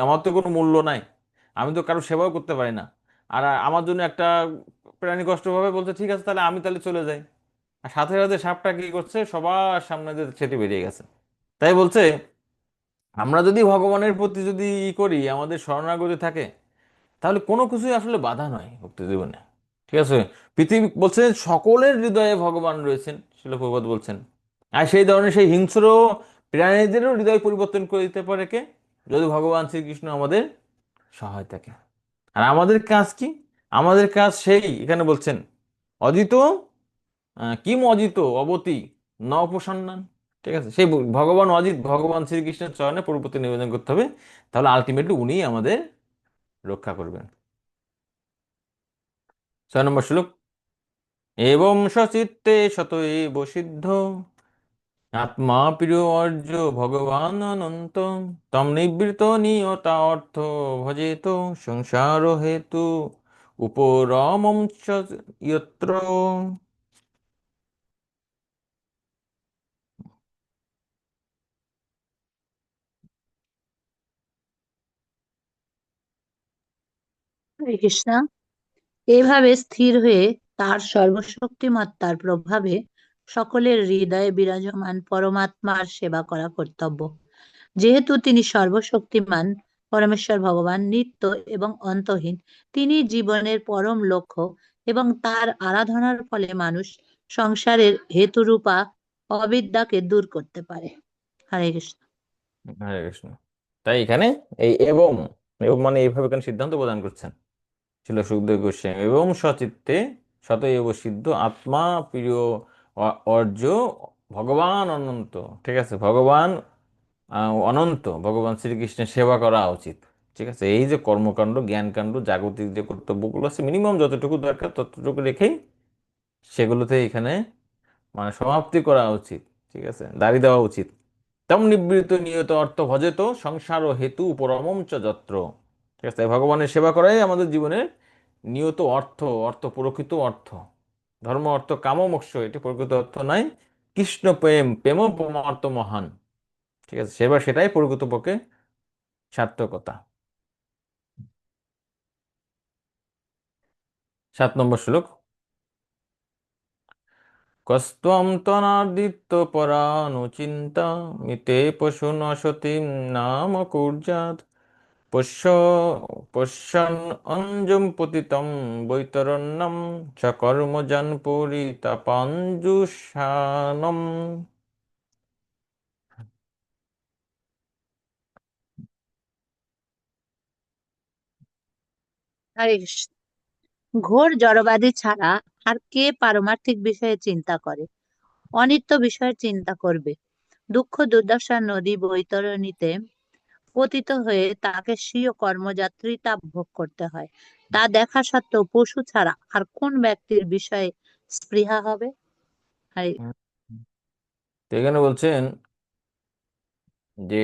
A: আমার তো কোনো মূল্য নাই, আমি তো কারো সেবাও করতে পারি না, আর আমার জন্য একটা প্রাণী কষ্ট পাবে, বলছে ঠিক আছে তাহলে আমি তাহলে চলে যাই। আর সাথে সাথে সাপটা কি করছে, সবার সামনে দিয়ে ছেটে বেরিয়ে গেছে। তাই বলছে, আমরা যদি ভগবানের প্রতি যদি ই করি, আমাদের শরণাগতি থাকে, তাহলে কোনো কিছুই আসলে বাধা নয় ভক্তি জীবনে। ঠিক আছে, পৃথিবী বলছেন সকলের হৃদয়ে ভগবান রয়েছেন, শিল প্রভুপাদ বলছেন। আর সেই ধরনের সেই হিংস্র প্রাণীদেরও হৃদয় পরিবর্তন করে দিতে পারে কে? যদি ভগবান শ্রীকৃষ্ণ আমাদের সহায় থাকে। আর আমাদের কাজ কি? আমাদের কাজ সেই এখানে বলছেন, অজিত কিম অজিত অবতি ন উপসন্নান। ঠিক আছে, সেই ভগবান অজিত, ভগবান শ্রীকৃষ্ণের চরণে প্রভুপতি নিবেদন করতে হবে, তাহলে আলটিমেটলি উনিই আমাদের রক্ষা করবেন। 6 নম্বর শ্লোক, এবং সচিত্তে শতএব সিদ্ধ আত্মা প্রিয় অর্য ভগবান অনন্ত তম নিবৃত নিয়তা অর্থ ভজেত সংসার হেতু উপরমম চ যত্র।
B: হরে কৃষ্ণ। এভাবে স্থির হয়ে তার সর্বশক্তিমত্তার প্রভাবে সকলের হৃদয়ে বিরাজমান পরমাত্মার সেবা করা কর্তব্য। যেহেতু তিনি সর্বশক্তিমান পরমেশ্বর ভগবান নিত্য এবং অন্তহীন, তিনি জীবনের পরম লক্ষ্য, এবং তার আরাধনার ফলে মানুষ সংসারের হেতুরূপা অবিদ্যাকে দূর করতে পারে। হরে কৃষ্ণ।
A: হরে কৃষ্ণ। তাই এখানে এই এবং, এবং মানে এইভাবে এখানে সিদ্ধান্ত প্রদান করছেন ছিল সুখদেব গোস্বামী, এবং সচিত্তে শতএব সিদ্ধ আত্মা প্রিয় অর্য ভগবান অনন্ত। ঠিক আছে, ভগবান অনন্ত, ভগবান শ্রীকৃষ্ণের সেবা করা উচিত। ঠিক আছে, এই যে কর্মকাণ্ড, জ্ঞানকাণ্ড, জাগতিক যে কর্তব্যগুলো আছে, মিনিমাম যতটুকু দরকার ততটুকু রেখেই সেগুলোতে এখানে মানে সমাপ্তি করা উচিত। ঠিক আছে, দাঁড়িয়ে দেওয়া উচিত। তম নিবৃত নিয়ত অর্থ ভজেত সংসার ও হেতু পরমম চ যত্র। ঠিক আছে, তাই ভগবানের সেবা করাই আমাদের জীবনের নিয়ত অর্থ, অর্থ প্রকৃত অর্থ। ধর্ম অর্থ কাম মোক্ষ, এটি প্রকৃত অর্থ নাই। কৃষ্ণ প্রেম, প্রেম পরমার্থ মহান। ঠিক আছে, সেবা সেটাই প্রকৃতপক্ষে সার্থকতা। 7 নম্বর শ্লোক, কস্ত্বম তনাদিত্য পরানুচিন্তা মিতে পশু নশতিম নাম কুর্যাৎ পশ্য পশ্যন অঞ্জম পতিতম বৈতরণ্যম সকর্মজন পরিতাপাঞ্জুষানম।
B: হরে কৃষ্ণ। ঘোর জড়বাদী ছাড়া আর কে পারমার্থিক বিষয়ে চিন্তা করে? অনিত্য বিষয়ে চিন্তা করবে? দুঃখ দুর্দশার নদী বৈতরণীতে পতিত হয়ে তাকে স্বীয় কর্মযাত্রীতা ভোগ করতে হয়। তা দেখা সত্ত্বেও পশু ছাড়া আর কোন ব্যক্তির বিষয়ে স্পৃহা হবে? হরে
A: তো এখানে বলছেন যে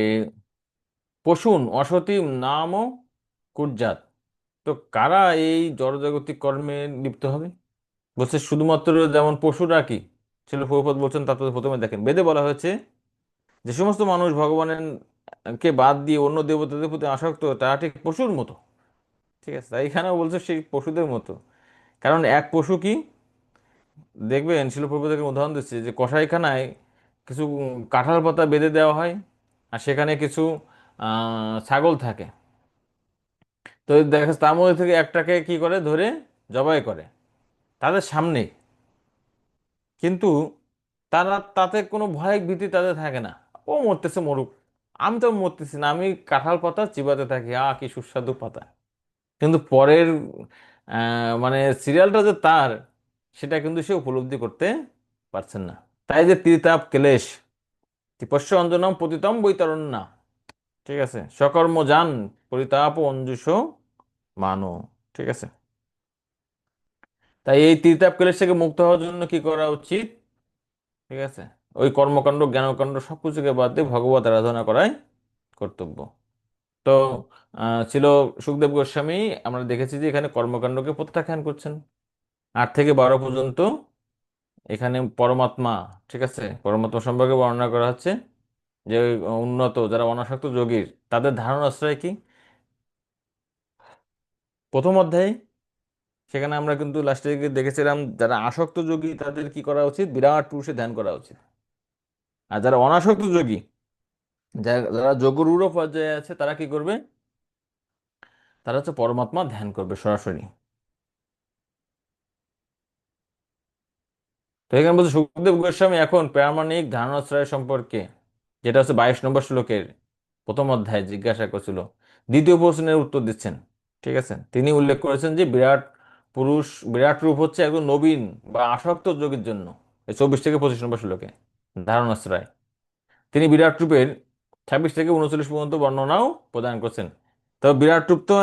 A: পশুন অসতীম নাম কুর্যাত। তো কারা এই জড়জাগতিক কর্মে লিপ্ত হবে? বলছে শুধুমাত্র যেমন পশুরা কি ছিল, প্রভুপাদ বলছেন, তারপরে প্রথমে দেখেন বেদে বলা হয়েছে যে সমস্ত মানুষ ভগবানের কে বাদ দিয়ে অন্য দেবতাদের প্রতি আসক্ত, তারা ঠিক পশুর মতো। ঠিক আছে, তাই এখানেও বলছে সেই পশুদের মতো। কারণ এক পশু কি, দেখবেন শিলপ্রপাতের উদাহরণ দিচ্ছি যে কসাইখানায় কিছু কাঁঠাল পাতা বেঁধে দেওয়া হয়, আর সেখানে কিছু ছাগল থাকে। তো দেখা যাচ্ছে তার মধ্যে থেকে একটাকে কি করে ধরে জবাই করে তাদের সামনে, কিন্তু তারা তাতে কোনো ভয় ভীতি তাদের থাকে না। ও মরতেছে মরুক, আমি তো মরতেছি না, আমি কাঁঠাল পাতা চিবাতে থাকি, কি সুস্বাদু পাতা। কিন্তু পরের মানে সিরিয়ালটা যে তার, সেটা কিন্তু সে উপলব্ধি করতে পারছেন না। তাই যে তীতাপ ক্লেশ তিপস্য অঞ্জনম পতিতম বৈতরণ্য, ঠিক আছে, সকর্ম যান পরিতাপ অঞ্জুষ মানো, ঠিক আছে। তাই এই তীতাপ ক্লেশ থেকে মুক্ত হওয়ার জন্য কি করা উচিত? ঠিক আছে, ওই কর্মকাণ্ড জ্ঞানকাণ্ড সবকিছুকে বাদ দিয়ে ভগবত আরাধনা করাই কর্তব্য। তো ছিল সুখদেব গোস্বামী, আমরা দেখেছি যে এখানে কর্মকাণ্ডকে প্রত্যাখ্যান করছেন। 8 থেকে 12 পর্যন্ত এখানে পরমাত্মা, ঠিক আছে, পরমাত্মা সম্পর্কে বর্ণনা করা হচ্ছে যে উন্নত যারা অনাসক্ত যোগীর তাদের ধারণা আশ্রয় কি। প্রথম অধ্যায়ে সেখানে আমরা কিন্তু লাস্টে দিকে দেখেছিলাম যারা আসক্ত যোগী তাদের কি করা উচিত, বিরাট পুরুষে ধ্যান করা উচিত। আর যারা অনাসক্ত যোগী, যারা যোগরূঢ় পর্যায়ে আছে, তারা কি করবে? তারা হচ্ছে পরমাত্মা ধ্যান করবে সরাসরি। তো এখানে বলছে সুখদেব গোস্বামী এখন প্রামাণিক ধারণাশ্রয় সম্পর্কে, যেটা হচ্ছে 22 নম্বর শ্লোকের প্রথম অধ্যায় জিজ্ঞাসা করছিল, দ্বিতীয় প্রশ্নের উত্তর দিচ্ছেন। ঠিক আছে, তিনি উল্লেখ করেছেন যে বিরাট পুরুষ, বিরাট রূপ হচ্ছে একজন নবীন বা আসক্ত যোগীর জন্য। এই 24 থেকে 25 নম্বর শ্লোকে ধারণাশ্রয় তিনি বিরাট রূপের 26 থেকে 39 পর্যন্ত বর্ণনাও প্রদান করছেন। তবে বিরাট রূপ তো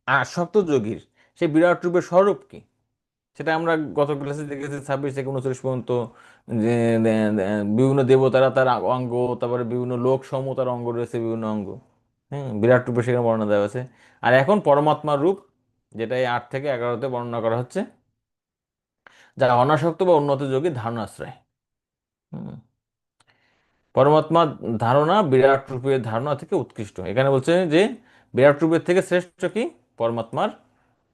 A: আসক্ত যোগীর, সেই বিরাট রূপের স্বরূপ কি সেটা আমরা গত ক্লাসে দেখেছি 26 থেকে 39 পর্যন্ত, যে বিভিন্ন দেবতারা তার অঙ্গ, তারপরে বিভিন্ন লোক সমূহ তার অঙ্গ রয়েছে, বিভিন্ন অঙ্গ। হ্যাঁ, বিরাট রূপে সেখানে বর্ণনা দেওয়া আছে। আর এখন পরমাত্মার রূপ, যেটা এই 8 থেকে 11-তে বর্ণনা করা হচ্ছে, যা অনাসক্ত বা উন্নত যোগীর ধারণাশ্রয়। হুম, পরমাত্মা ধারণা বিরাট রূপের ধারণা থেকে উৎকৃষ্ট। এখানে বলছে যে বিরাট রূপের থেকে শ্রেষ্ঠ কি? পরমাত্মার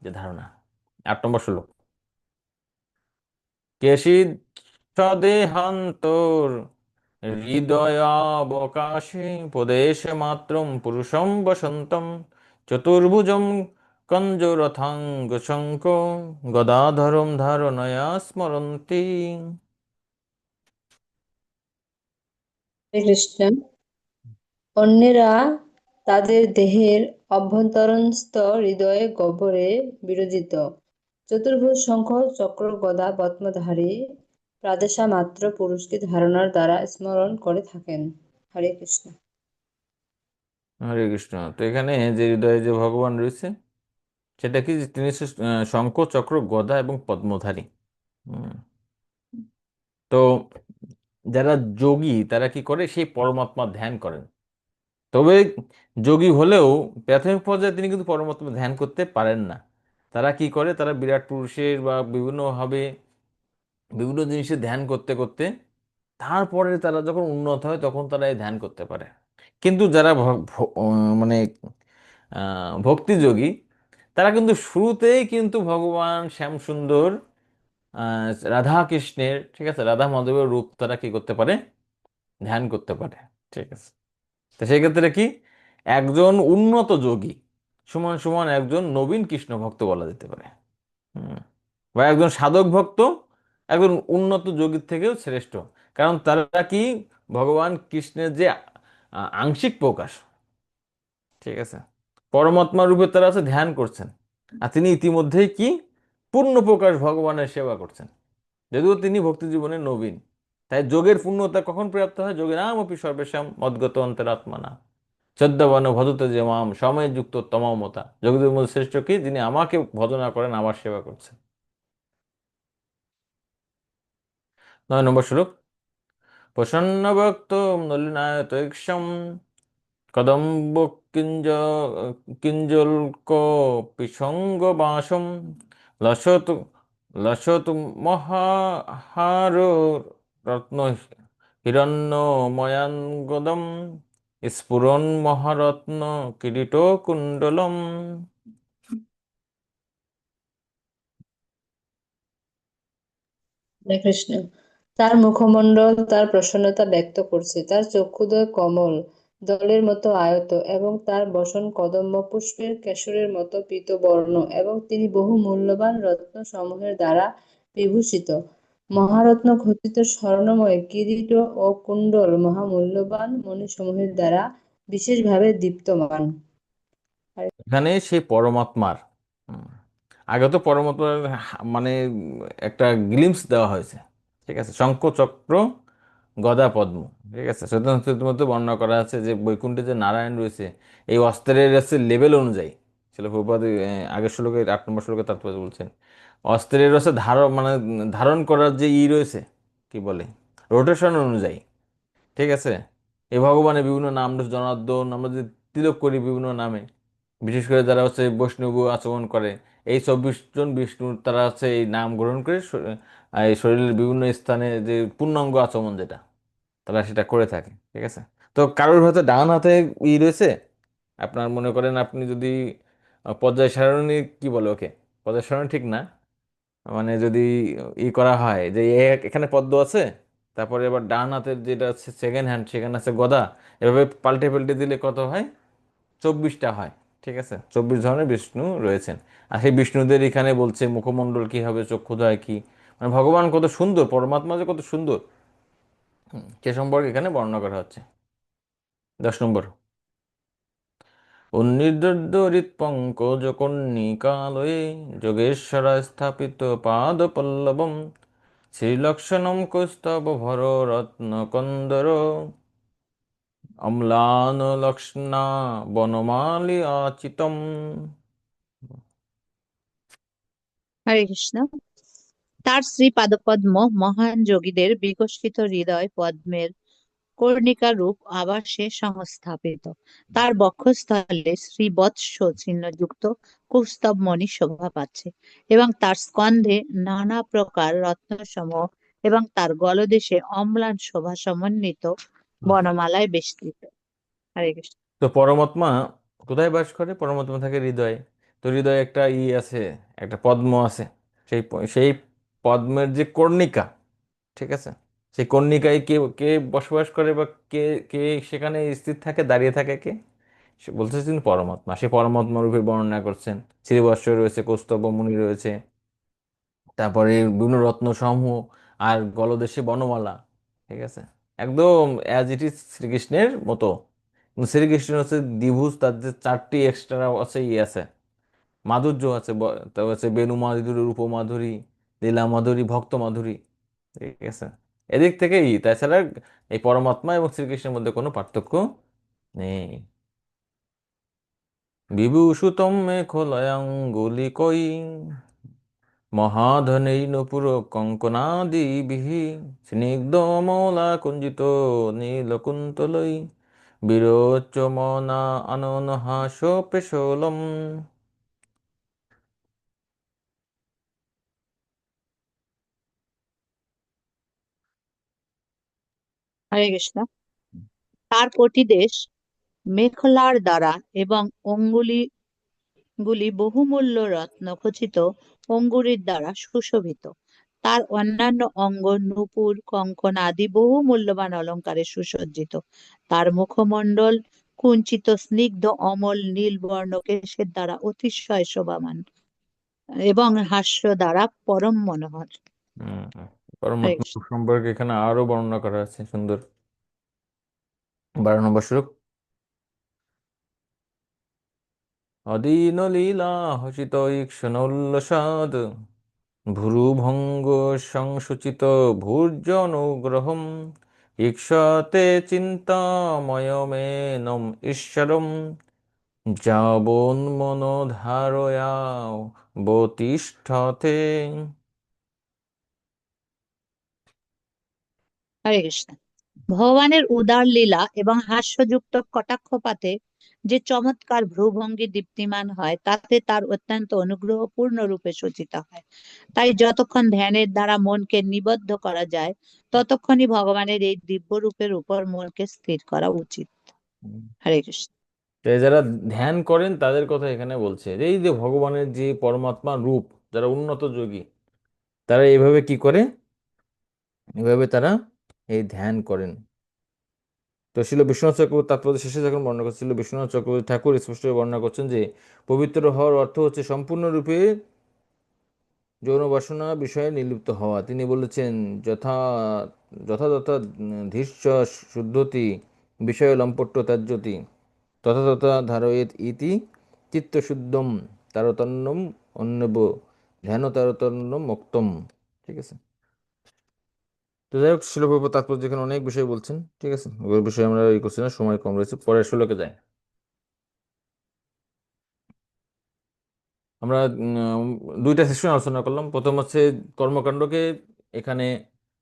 A: যে ধারণা। 8 নম্বর শ্লোক, কেশিচ্ছদেহান্তর হৃদয়াবকাশে প্রদেশমাত্রং পুরুষং বসন্তম চতুর্ভুজং কঞ্জরথাঙ্গ শঙ্খ গদাধরম ধারণয়া স্মরন্তি।
D: হরে কৃষ্ণ। অন্যেরা তাদের দেহের অভ্যন্তরস্থ হৃদয়ে গহ্বরে বিরাজিত চতুর্ভুজ শঙ্খ চক্র গদা পদ্মধারী প্রাদেশা মাত্র পুরুষকে ধারণার দ্বারা স্মরণ করে থাকেন। হরে কৃষ্ণ।
A: হরে কৃষ্ণ। তো এখানে যে হৃদয়ে যে ভগবান রয়েছে, সেটা কি? তিনি হচ্ছে, শঙ্খ চক্র গদা এবং পদ্মধারী। হুম। তো যারা যোগী তারা কি করে? সেই পরমাত্মা ধ্যান করেন। তবে যোগী হলেও প্রাথমিক পর্যায়ে তিনি কিন্তু পরমাত্মা ধ্যান করতে পারেন না। তারা কি করে? তারা বিরাট পুরুষের বা বিভিন্নভাবে বিভিন্ন জিনিসের ধ্যান করতে করতে তারপরে তারা যখন উন্নত হয় তখন তারা এই ধ্যান করতে পারে। কিন্তু যারা মানে ভক্তিযোগী, তারা কিন্তু শুরুতেই কিন্তু ভগবান শ্যামসুন্দর, রাধা কৃষ্ণের, ঠিক আছে, রাধা মাধবের রূপ তারা কি করতে পারে? ধ্যান করতে পারে। ঠিক আছে, তো সেই ক্ষেত্রে কি একজন উন্নত যোগী সমান সমান একজন নবীন কৃষ্ণ ভক্ত বলা যেতে পারে। হুম। বা একজন সাধক ভক্ত একজন উন্নত যোগীর থেকেও শ্রেষ্ঠ। কারণ তারা কি ভগবান কৃষ্ণের যে আংশিক প্রকাশ, ঠিক আছে, পরমাত্মা রূপে তারা আছে ধ্যান করছেন। আর তিনি ইতিমধ্যেই কি পূর্ণ প্রকাশ ভগবানের সেবা করছেন, যদিও তিনি ভক্তি জীবনে নবীন। তাই যোগের পূর্ণতা কখন প্রাপ্ত হয়? যোগের নাম অপি সর্বেশাম মদ্গত অন্তরাত্মানা চোদ্দবন ভজতে যে মাম সময় যুক্ত তমমতা। যোগীদের মধ্যে শ্রেষ্ঠ কি? যিনি আমাকে ভজনা করেন, আমার সেবা করছেন। 9 নম্বর শ্লোক, প্রসন্ন ভক্ত নলিনায়তৈক্ষম কদম্ব কিঞ্জ কিঞ্জল্ক পিসঙ্গ বাসম লসত লসত মহাহার রত্ন হিরণ্যময়াঙ্গদম স্ফুরন মহারত্ন কিরীট কুণ্ডলম।
D: হরে কৃষ্ণ। তার মুখমণ্ডল তার প্রসন্নতা ব্যক্ত করছে, তার চক্ষুদ্বয় কমল দলের মতো আয়ত এবং তার বসন কদম্ব পুষ্পের কেশরের মতো পীতবর্ণ এবং তিনি বহু মূল্যবান রত্ন সমূহের দ্বারা বিভূষিত। মহারত্ন খচিত স্বর্ণময় কিরীট ও কুণ্ডল মহামূল্যবান মণিসমূহের দ্বারা বিশেষভাবে দীপ্তমান।
A: এখানে সেই পরমাত্মার হুম, আগে তো পরমাত্মার মানে একটা গ্লিমস দেওয়া হয়েছে, ঠিক আছে, শঙ্খ চক্র গদা পদ্ম, ঠিক আছে, চৈতন্য চরিতামৃতের মধ্যে বর্ণনা করা আছে যে বৈকুণ্ঠে যে নারায়ণ রয়েছে এই অস্ত্রের আছে লেভেল অনুযায়ী, ছিল প্রভুপাদ আগের শ্লোকে 8 নম্বর শ্লোকে তাৎপর্য বলছেন, অস্ত্রের হচ্ছে ধারণ মানে ধারণ করার যে রয়েছে কি বলে রোটেশন অনুযায়ী, ঠিক আছে। এই ভগবানের বিভিন্ন নাম রয়েছে, জনার্দন, আমরা যে তিলক করি বিভিন্ন নামে, বিশেষ করে যারা হচ্ছে বৈষ্ণব আচরণ করে, এই 24 জন বিষ্ণুর তারা হচ্ছে এই নাম গ্রহণ করে এই শরীরের বিভিন্ন স্থানে যে পূর্ণাঙ্গ আচমন যেটা তারা সেটা করে থাকে, ঠিক আছে। তো কারোর হয়তো ডান হাতে রয়েছে, আপনার মনে করেন আপনি যদি পর্যায় সারণী কি বলে ওকে, পর্যায় সারণী ঠিক না, মানে যদি করা হয় যে এখানে পদ্ম আছে, তারপরে এবার ডান হাতের যেটা আছে সেকেন্ড হ্যান্ড সেখানে আছে গদা, এভাবে পাল্টে পাল্টে দিলে কত হয়, 24টা হয়, ঠিক আছে। 24 ধরনের বিষ্ণু রয়েছেন। আর সেই বিষ্ণুদের এখানে বলছে মুখমণ্ডল কি হবে, চক্ষুদ্বয় কি, মানে ভগবান কত সুন্দর, পরমাত্মা যে কত সুন্দর, সে সম্পর্কে এখানে বর্ণনা করা হচ্ছে। 10 নম্বর, উন্নির্দরিত পঙ্কজ কর্ণিকালয়ে যোগেশ্বর স্থাপিত পাদ পল্লবম শ্রীলক্ষণম কৌস্তব ভর রত্ন কন্দর অম্লান লক্ষ্মণা বনমালী আচিতম।
B: হরে কৃষ্ণ। তার শ্রী পাদপদ্ম মহান যোগীদের বিকশিত হৃদয় পদ্মের কর্ণিকা রূপ আবাসে সংস্থাপিত। তার বক্ষস্থলে শ্রীবৎস চিহ্নযুক্ত কৌস্তবমণি শোভা পাচ্ছে এবং তার স্কন্ধে নানা প্রকার রত্নসমূহ এবং তার গলদেশে অম্লান শোভা সমন্বিত বনমালায় বেষ্টিত। হরে কৃষ্ণ।
A: তো পরমাত্মা কোথায় বাস করে, পরমাত্মা থাকে হৃদয়ে। তো হৃদয়ে একটা আছে, একটা পদ্ম আছে, সেই পদ্মের যে কর্ণিকা, ঠিক আছে, সেই কর্ণিকায় কে কে বসবাস করে বা কে কে সেখানে স্থির থাকে, দাঁড়িয়ে থাকে কে, সে বলছে তিনি পরমাত্মা, সে পরমাত্মা রূপে বর্ণনা করছেন। শ্রীবৎস রয়েছে, কৌস্তব মুনি রয়েছে, তারপরে বিভিন্ন রত্ন সমূহ, আর গলদেশে বনমালা, ঠিক আছে, একদম অ্যাজ ইট ইজ শ্রীকৃষ্ণের মতো। কিন্তু শ্রীকৃষ্ণ হচ্ছে দ্বিভুজ, তার যে 4টি এক্সট্রা আছে আছে, মাধুর্য আছে, তারপর হচ্ছে বেণু মাধুরী, রূপ মাধুরী, লীলা মাধুরী, ভক্ত মাধুরী, ঠিক আছে। এদিক থেকেই তাছাড়া এই পরমাত্মা এবং শ্রীকৃষ্ণের মধ্যে কোনো পার্থক্য নেই। বিভূষিতম মেখলয়াঙ্গুলিকৈ মহাধনেই নপুর কঙ্কনাদিবিঃ স্নিগ্ধমলা কুঞ্জিত নীলকুন্তলৈ বিরোচমনা আনন হাস্যপেশলম।
B: হরে কৃষ্ণ। তার কটিদেশ মেখলার দ্বারা এবং অঙ্গুলিগুলি বহুমূল্য রত্ন খচিত অঙ্গুরীর দ্বারা সুশোভিত। তার অন্যান্য অঙ্গ নূপুর, কঙ্কন আদি বহু মূল্যবান অলঙ্কারে সুসজ্জিত। তার মুখমণ্ডল কুঞ্চিত স্নিগ্ধ অমল নীল বর্ণ কেশের দ্বারা অতিশয় শোভামান এবং হাস্য দ্বারা পরম মনোহর।
A: হম,
B: হরে
A: পরমাত্মা
B: কৃষ্ণ।
A: সম্পর্কে এখানে আরো বর্ণনা করা আছে সুন্দর। 12 নম্বর শ্লোক, অদীন লীলা হসিত ঈক্ষণোল্লসাদ ভ্রুভঙ্গ সংসুচিত ভূর্জনুগ্রহম ঈক্ষতে চিন্তাময়মেনম ঈশ্বরম যাবন্মনোধারয়া বতিষ্ঠতে।
B: হরে কৃষ্ণ। ভগবানের উদার লীলা এবং হাস্যযুক্ত কটাক্ষপাতে যে চমৎকার ভ্রুভঙ্গি দীপ্তিমান হয় তাতে তার অত্যন্ত অনুগ্রহপূর্ণ রূপে সূচিত হয়। তাই যতক্ষণ ধ্যানের দ্বারা মনকে নিবদ্ধ করা যায় ততক্ষণই ভগবানের এই দিব্য রূপের উপর মনকে স্থির করা উচিত। হরে কৃষ্ণ।
A: তো যারা ধ্যান করেন তাদের কথা এখানে বলছে, যে এই যে ভগবানের যে পরমাত্মা রূপ, যারা উন্নত যোগী তারা এইভাবে কি করে এভাবে তারা এই ধ্যান করেন। তো শিল বিশ্বনাথ চক্রবর্তী তাৎপর্য শেষে যখন বর্ণনা করছিল, বিশ্বনাথ চক্রবর্তী ঠাকুর স্পষ্ট বর্ণনা করছেন যে পবিত্র হওয়ার অর্থ হচ্ছে সম্পূর্ণরূপে যৌন বাসনা বিষয়ে নির্লিপ্ত হওয়া। তিনি বলেছেন, যথা যথাযথ ধীর্য শুদ্ধতি বিষয় লম্পট্য ত্যাজ্যতি তথা তথা ধারয়েত ইতি চিত্তশুদ্ধম তারতম্যম অন্যব ধ্যান তারতম্যম মুক্তম। ঠিক আছে। তো যাই হোক, শিলপ্রভুপাদ তাৎপর্য এখানে অনেক বিষয় বলছেন। ঠিক আছে, ওই বিষয়ে আমরা এই করছি না, সময় কম রয়েছে, পরের শ্লোকে যাই। আমরা দুইটা সেশন আলোচনা করলাম। প্রথম হচ্ছে কর্মকাণ্ডকে এখানে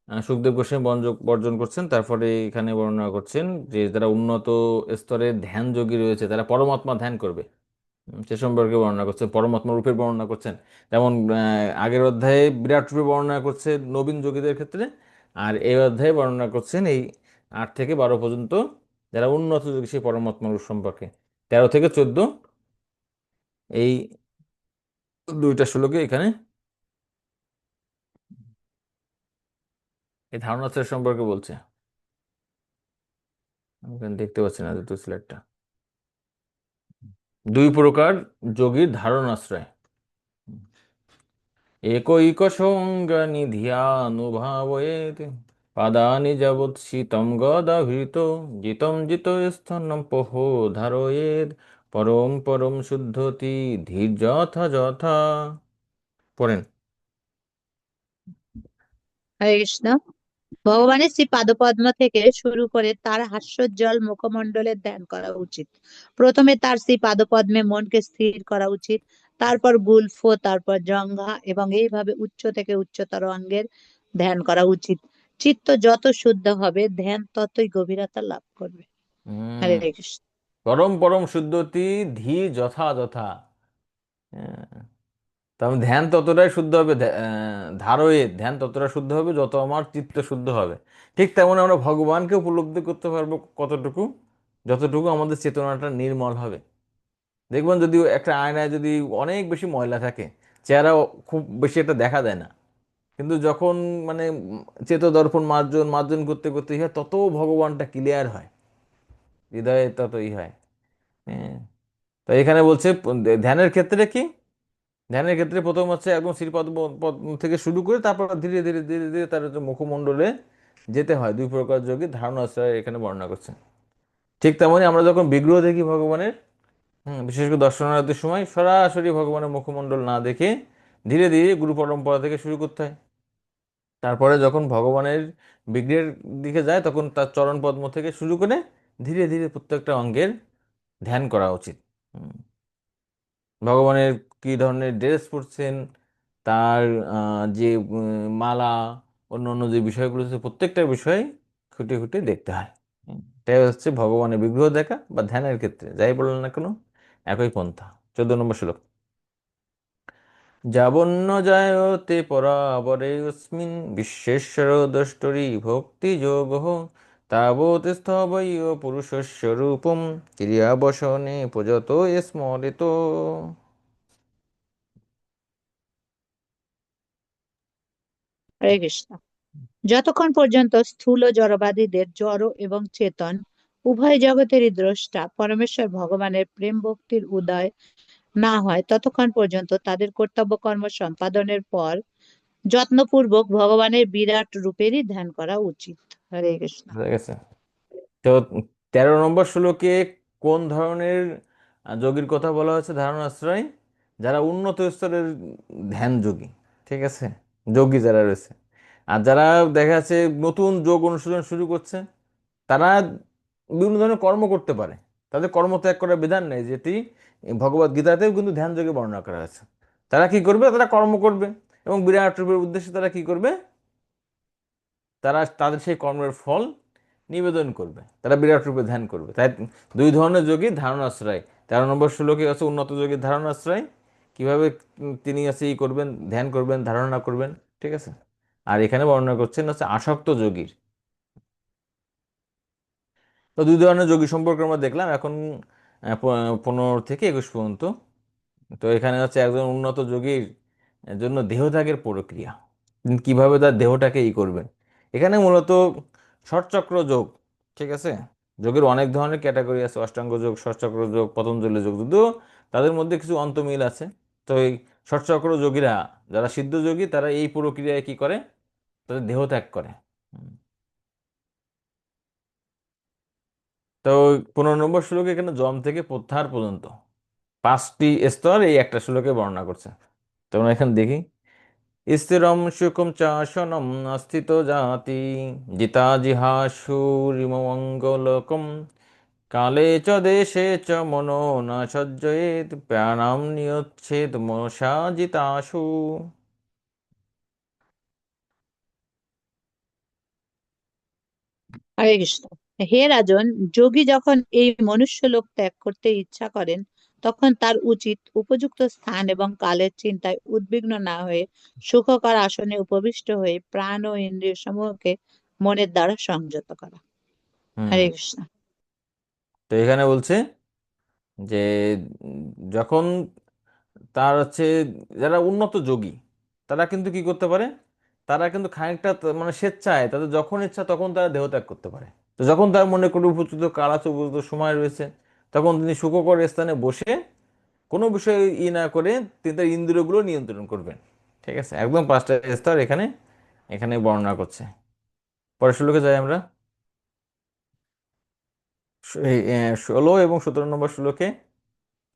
A: সুখদেব গোস্বামী বর্জন করছেন, তারপরে এখানে বর্ণনা করছেন যে যারা উন্নত স্তরের ধ্যান যোগী রয়েছে তারা পরমাত্মা ধ্যান করবে। সে সম্পর্কে বর্ণনা করছেন, পরমাত্মা রূপের বর্ণনা করছেন। যেমন আগের অধ্যায়ে বিরাট রূপে বর্ণনা করছে নবীন যোগীদের ক্ষেত্রে, আর এই অধ্যায়ে বর্ণনা করছেন এই 8 থেকে 12 পর্যন্ত যারা উন্নত যোগী সেই পরমাত্মা রূপ সম্পর্কে। 13 থেকে 14 এই দুইটা শ্লোকে এখানে এই ধারণা সম্পর্কে বলছে। আমি এখানে দেখতে পাচ্ছি না দুটো স্লাইডটা। 2 প্রকার যোগীর ধারণাশ্রয়। একৈক সঙ্গানি ধ্যানুভাবয়েত পাদানি যাবৎসিতম গদাভৃত জিতম জিত স্তনম পোহ ধারয়েদ পরম পরম শুদ্ধতি ধীর যথা যথা। পড়েন।
B: হরে কৃষ্ণ। ভগবানের শ্রী পাদপদ্ম থেকে শুরু করে তার হাস্যোজ্জ্বল মুখমণ্ডলের ধ্যান করা উচিত। প্রথমে তার শ্রী পাদপদ্মে মনকে স্থির করা উচিত, তারপর গুল্ফ, তারপর জঙ্ঘা, এবং এইভাবে উচ্চ থেকে উচ্চতর অঙ্গের ধ্যান করা উচিত। চিত্ত যত শুদ্ধ হবে, ধ্যান ততই গভীরতা লাভ করবে। হরে
A: হম
B: কৃষ্ণ।
A: পরম পরম শুদ্ধতি ধীর যথা যথা। তবে ধ্যান ততটাই শুদ্ধ হবে, ধারয়ে ধ্যান ততটা শুদ্ধ হবে যত আমার চিত্ত শুদ্ধ হবে। ঠিক তেমন আমরা ভগবানকে উপলব্ধি করতে পারবো কতটুকু, যতটুকু আমাদের চেতনাটা নির্মল হবে। দেখবেন যদি একটা আয়নায় যদি অনেক বেশি ময়লা থাকে, চেহারা খুব বেশি একটা দেখা যায় না, কিন্তু যখন মানে চেতদর্পণ মার্জন মার্জন করতে করতে হয়, তত ভগবানটা ক্লিয়ার হয়, হৃদয়ে ততই হয়। হ্যাঁ। তো এখানে বলছে ধ্যানের ক্ষেত্রে কি, ধ্যানের ক্ষেত্রে প্রথম হচ্ছে একদম শ্রীপদ পদ্ম থেকে শুরু করে তারপর ধীরে ধীরে ধীরে ধীরে তার হচ্ছে মুখমণ্ডলে যেতে হয়। 2 প্রকার যোগী ধারণা আশ্রয় এখানে বর্ণনা করছে। ঠিক তেমনি আমরা যখন বিগ্রহ দেখি ভগবানের, বিশেষ করে দর্শনার্থীর সময় সরাসরি ভগবানের মুখমণ্ডল না দেখে ধীরে ধীরে গুরু পরম্পরা থেকে শুরু করতে হয়। তারপরে যখন ভগবানের বিগ্রহের দিকে যায় তখন তার চরণ পদ্ম থেকে শুরু করে ধীরে ধীরে প্রত্যেকটা অঙ্গের ধ্যান করা উচিত। হুম। ভগবানের কি ধরনের ড্রেস পরছেন, তার যে মালা, অন্য অন্য যে বিষয়গুলো আছে প্রত্যেকটা বিষয় খুঁটে খুঁটে দেখতে হয়। এটাই হচ্ছে ভগবানের বিগ্রহ দেখা বা ধ্যানের ক্ষেত্রে যাই বললেন না কেন, একই পন্থা। 14 নম্বর শ্লোক। যাবন্ন জায়তে পরাবরেস্মিন বিশ্বেশ্বর দ্রষ্টরি ভক্তি যোগ তাবৎ স্থবৈয় পুরুষস্য রূপম ক্রিয়াবসনে পূজত স্মরিত।
B: হরে কৃষ্ণ। যতক্ষণ পর্যন্ত স্থূল জড়বাদীদের জড় এবং চেতন উভয় জগতেরই দ্রষ্টা পরমেশ্বর ভগবানের প্রেম ভক্তির উদয় না হয়, ততক্ষণ পর্যন্ত তাদের কর্তব্য কর্ম সম্পাদনের পর যত্নপূর্বক ভগবানের বিরাট রূপেরই ধ্যান করা উচিত। হরে কৃষ্ণ।
A: ঠিক আছে। তো 13 নম্বর শ্লোকে কোন ধরনের যোগীর কথা বলা হয়েছে ধারণা আশ্রয়? যারা উন্নত স্তরের ধ্যান যোগী। ঠিক আছে, যোগী যারা রয়েছে। আর যারা দেখা যাচ্ছে নতুন যোগ অনুশীলন শুরু করছে, তারা বিভিন্ন ধরনের কর্ম করতে পারে, তাদের কর্ম ত্যাগ করার বিধান নেই, যেটি ভগবদ গীতাতেও কিন্তু ধ্যান যোগে বর্ণনা করা হয়েছে। তারা কি করবে? তারা কর্ম করবে, এবং বিরাট রূপের উদ্দেশ্যে তারা কি করবে? তারা তাদের সেই কর্মের ফল নিবেদন করবে, তারা বিরাট রূপে ধ্যান করবে। তাই 2 ধরনের যোগী ধারণাশ্রয়। 13 নম্বর শ্লোকে আছে উন্নত যোগীর ধারণাশ্রয়, কিভাবে তিনি আছে ই করবেন, ধ্যান করবেন, ধারণা করবেন। ঠিক আছে। আর এখানে বর্ণনা করছেন হচ্ছে আসক্ত যোগীর। তো 2 ধরনের যোগী সম্পর্কে আমরা দেখলাম এখন 15 থেকে 21 পর্যন্ত। তো এখানে হচ্ছে একজন উন্নত যোগীর জন্য দেহত্যাগের প্রক্রিয়া, তিনি কিভাবে তার দেহটাকে ই করবেন, এখানে মূলত ষটচক্র যোগ, ঠিক আছে। যোগের অনেক ধরনের ক্যাটাগরি আছে, অষ্টাঙ্গ যোগ, ষটচক্র যোগ, পতঞ্জলি যোগ, যদিও তাদের মধ্যে কিছু অন্তমিল আছে। তো এই ষটচক্র যোগীরা, যারা সিদ্ধ যোগী, তারা এই প্রক্রিয়ায় কি করে, তাদের দেহ ত্যাগ করে। হুম। তো 15 নম্বর শ্লোকে এখানে যম থেকে প্রত্যাহার পর্যন্ত 5টি স্তর এই একটা শ্লোকে বর্ণনা করছে। তোমরা এখানে দেখি, স্থিরম সুখম চ শনম স্থিত জাতি জিতা জিহাসুরিমঙ্গলকম কালে চ দেশে চ মনো ন সজ্জয়েত প্রাণাম নিয়চ্ছেদ মনসা জিতাসু।
B: হরে কৃষ্ণ। হে রাজন, যোগী যখন এই মনুষ্য লোক ত্যাগ করতে ইচ্ছা করেন, তখন তার উচিত উপযুক্ত স্থান এবং কালের চিন্তায় উদ্বিগ্ন না হয়ে সুখকর আসনে উপবিষ্ট হয়ে প্রাণ ও ইন্দ্রিয় সমূহকে মনের দ্বারা সংযত করা।
A: হুম।
B: হরে কৃষ্ণ।
A: তো এখানে বলছে যে যখন তার হচ্ছে, যারা উন্নত যোগী, তারা কিন্তু কি করতে পারে, তারা কিন্তু খানিকটা মানে স্বেচ্ছায়, তাদের যখন ইচ্ছা তখন তারা দেহত্যাগ করতে পারে। তো যখন তার মনে কোনো উপযুক্ত কাল আছে, উপযুক্ত সময় রয়েছে, তখন তিনি সুখকর স্থানে বসে কোনো বিষয়ে না করে তিনি তার ইন্দ্রিয়গুলো নিয়ন্ত্রণ করবেন। ঠিক আছে, একদম 5টা স্তর এখানে এখানে বর্ণনা করছে। পরের শ্লোকে যাই আমরা। এই 16 এবং 17 নম্বর শ্লোকে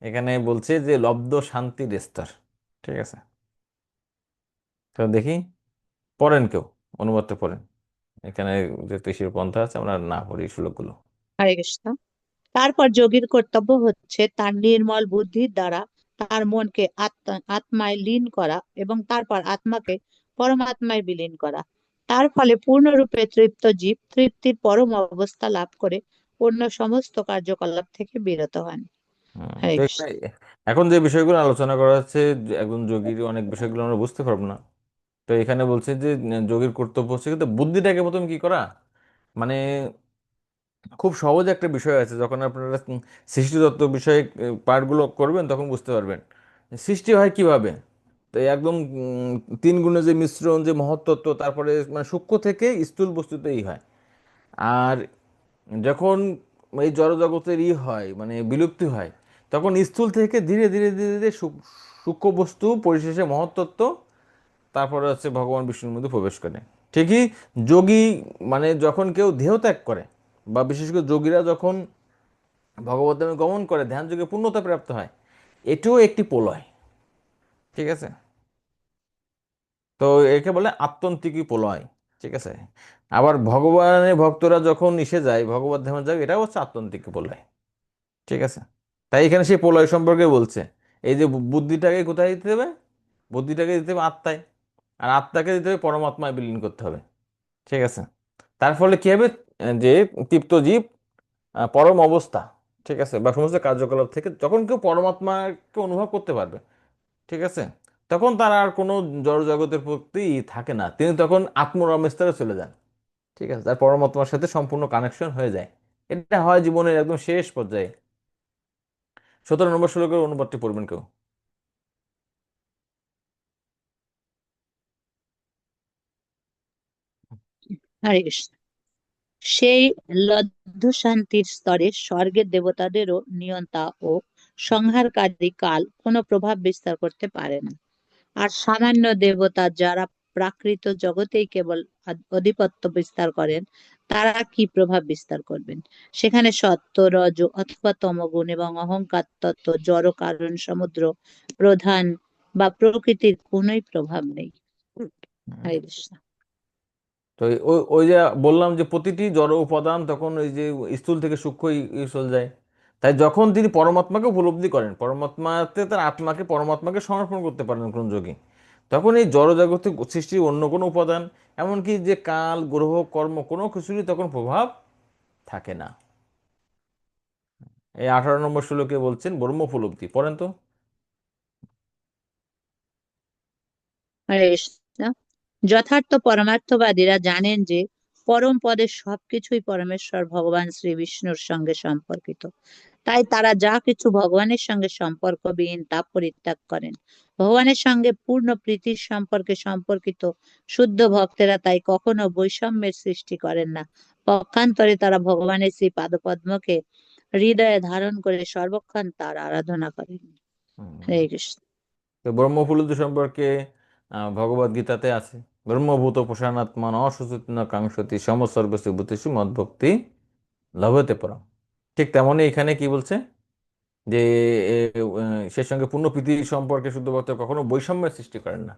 A: এখানে বলছে যে লব্ধ শান্তির স্তর। ঠিক আছে, তো দেখি, পড়েন কেউ, অনুবাদটা পড়েন। এখানে যে তৃষির পন্থা আছে, আমরা না পড়ি শ্লোকগুলো।
B: হরে কৃষ্ণ। তারপর যোগীর কর্তব্য হচ্ছে তার নির্মল বুদ্ধির দ্বারা তার মনকে আত্মায় লীন করা এবং তারপর আত্মাকে পরমাত্মায় বিলীন করা। তার ফলে পূর্ণরূপে তৃপ্ত জীব তৃপ্তির পরম অবস্থা লাভ করে অন্য সমস্ত কার্যকলাপ থেকে বিরত হন। হরে
A: তো
B: কৃষ্ণ।
A: এখানে এখন যে বিষয়গুলো আলোচনা করা হচ্ছে, যে একজন যোগীর অনেক বিষয়গুলো আমরা বুঝতে পারবো না। তো এখানে বলছে যে যোগীর কর্তব্য হচ্ছে কিন্তু বুদ্ধিটাকে প্রথম কি করা, মানে খুব সহজ একটা বিষয় আছে, যখন আপনারা সৃষ্টিতত্ত্ব বিষয়ে পাঠগুলো করবেন তখন বুঝতে পারবেন সৃষ্টি হয় কিভাবে। তো এই একদম 3 গুণের যে মিশ্রণ, যে মহত্তত্ত্ব, তারপরে মানে সূক্ষ্ম থেকে স্থূল বস্তুতেই হয়। আর যখন এই জড়জগতের হয় মানে বিলুপ্তি হয়, তখন স্থূল থেকে ধীরে ধীরে ধীরে ধীরে সূক্ষ্ম বস্তু, পরিশেষে মহত্তত্ত্ব, তারপরে হচ্ছে ভগবান বিষ্ণুর মধ্যে প্রবেশ করে। ঠিকই যোগী, মানে যখন কেউ দেহ ত্যাগ করে, বা বিশেষ করে যোগীরা যখন ভগবত ধামে গমন করে, ধ্যান যোগে পূর্ণতা প্রাপ্ত হয়, এটিও একটি প্রলয়। ঠিক আছে, তো একে বলে আত্যন্তিকী প্রলয়। ঠিক আছে, আবার ভগবানের ভক্তরা যখন ইসে যায়, ভগবত ধামে যায়, এটাও হচ্ছে আত্যন্তিক প্রলয়। ঠিক আছে, তাই এখানে সেই প্রলয় সম্পর্কে বলছে। এই যে বুদ্ধিটাকে কোথায় দিতে হবে, বুদ্ধিটাকে দিতে হবে আত্মায়, আর আত্মাকে দিতে হবে পরমাত্মায় বিলীন করতে হবে। ঠিক আছে, তার ফলে কি হবে, যে তৃপ্ত জীব পরম অবস্থা, ঠিক আছে, বা সমস্ত কার্যকলাপ থেকে যখন কেউ পরমাত্মাকে অনুভব করতে পারবে, ঠিক আছে, তখন তার আর কোনো জড় জগতের প্রতি থাকে না, তিনি তখন আত্মরম স্তরে চলে যান। ঠিক আছে, তার পরমাত্মার সাথে সম্পূর্ণ কানেকশন হয়ে যায়। এটা হয় জীবনের একদম শেষ পর্যায়ে। 17 নম্বর শ্লোকের অনুবাদটি পড়বেন কেউ।
B: হরে কৃষ্ণ। সেই লব্ধ শান্তির স্তরে স্বর্গের দেবতাদেরও নিয়ন্তা ও সংহারকারী কাল কোনো প্রভাব বিস্তার করতে পারে না। আর সামান্য দেবতা যারা প্রাকৃত জগতেই কেবল আধিপত্য বিস্তার করেন, তারা কি প্রভাব বিস্তার করবেন? সেখানে সত্য, রজ অথবা তমগুণ এবং অহংকার তত্ত্ব, জড় কারণ, সমুদ্র প্রধান বা প্রকৃতির কোনোই প্রভাব নেই। হরে কৃষ্ণ।
A: তো ওই ওই যে বললাম যে প্রতিটি জড় উপাদান তখন ওই যে স্থূল থেকে সূক্ষ্ম চলে যায়। তাই যখন তিনি পরমাত্মাকে উপলব্ধি করেন, পরমাত্মাতে তার আত্মাকে পরমাত্মাকে সমর্পণ করতে পারেন কোন যোগী, তখন এই জড়জগতে সৃষ্টির অন্য কোনো উপাদান, এমনকি যে কাল, গ্রহ, কর্ম, কোনো কিছুরই তখন প্রভাব থাকে না। এই 18 নম্বর শ্লোকে বলছেন ব্রহ্ম উপলব্ধি, পড়েন তো।
B: হরে কৃষ্ণ। যথার্থ পরমার্থবাদীরা জানেন যে পরম পদের সবকিছুই পরমেশ্বর ভগবান শ্রী বিষ্ণুর সঙ্গে সম্পর্কিত। তাই তারা যা কিছু ভগবানের সঙ্গে সম্পর্কবিহীন তা পরিত্যাগ করেন। ভগবানের সঙ্গে পূর্ণ প্রীতির সম্পর্কে সম্পর্কিত শুদ্ধ ভক্তেরা তাই কখনো বৈষম্যের সৃষ্টি করেন না। পক্ষান্তরে তারা ভগবানের শ্রী পাদপদ্মকে হৃদয়ে ধারণ করে সর্বক্ষণ তার আরাধনা করেন।
A: হুম।
B: হরে কৃষ্ণ।
A: তো ব্রহ্মফুলুদ সম্পর্কে ভগবদ গীতাতে আছে, ব্রহ্মভূত পোষানাত্মা অসুচিত কাঙ্ক্ষতি সমসর্গস্য ভূতেষু মদ্ভক্তি লভতে পরম। ঠিক তেমনই এখানে কি বলছে যে সে সঙ্গে পূর্ণ প্রীতি সম্পর্কে শুদ্ধ ভক্ত কখনো বৈষম্যের সৃষ্টি করেন না।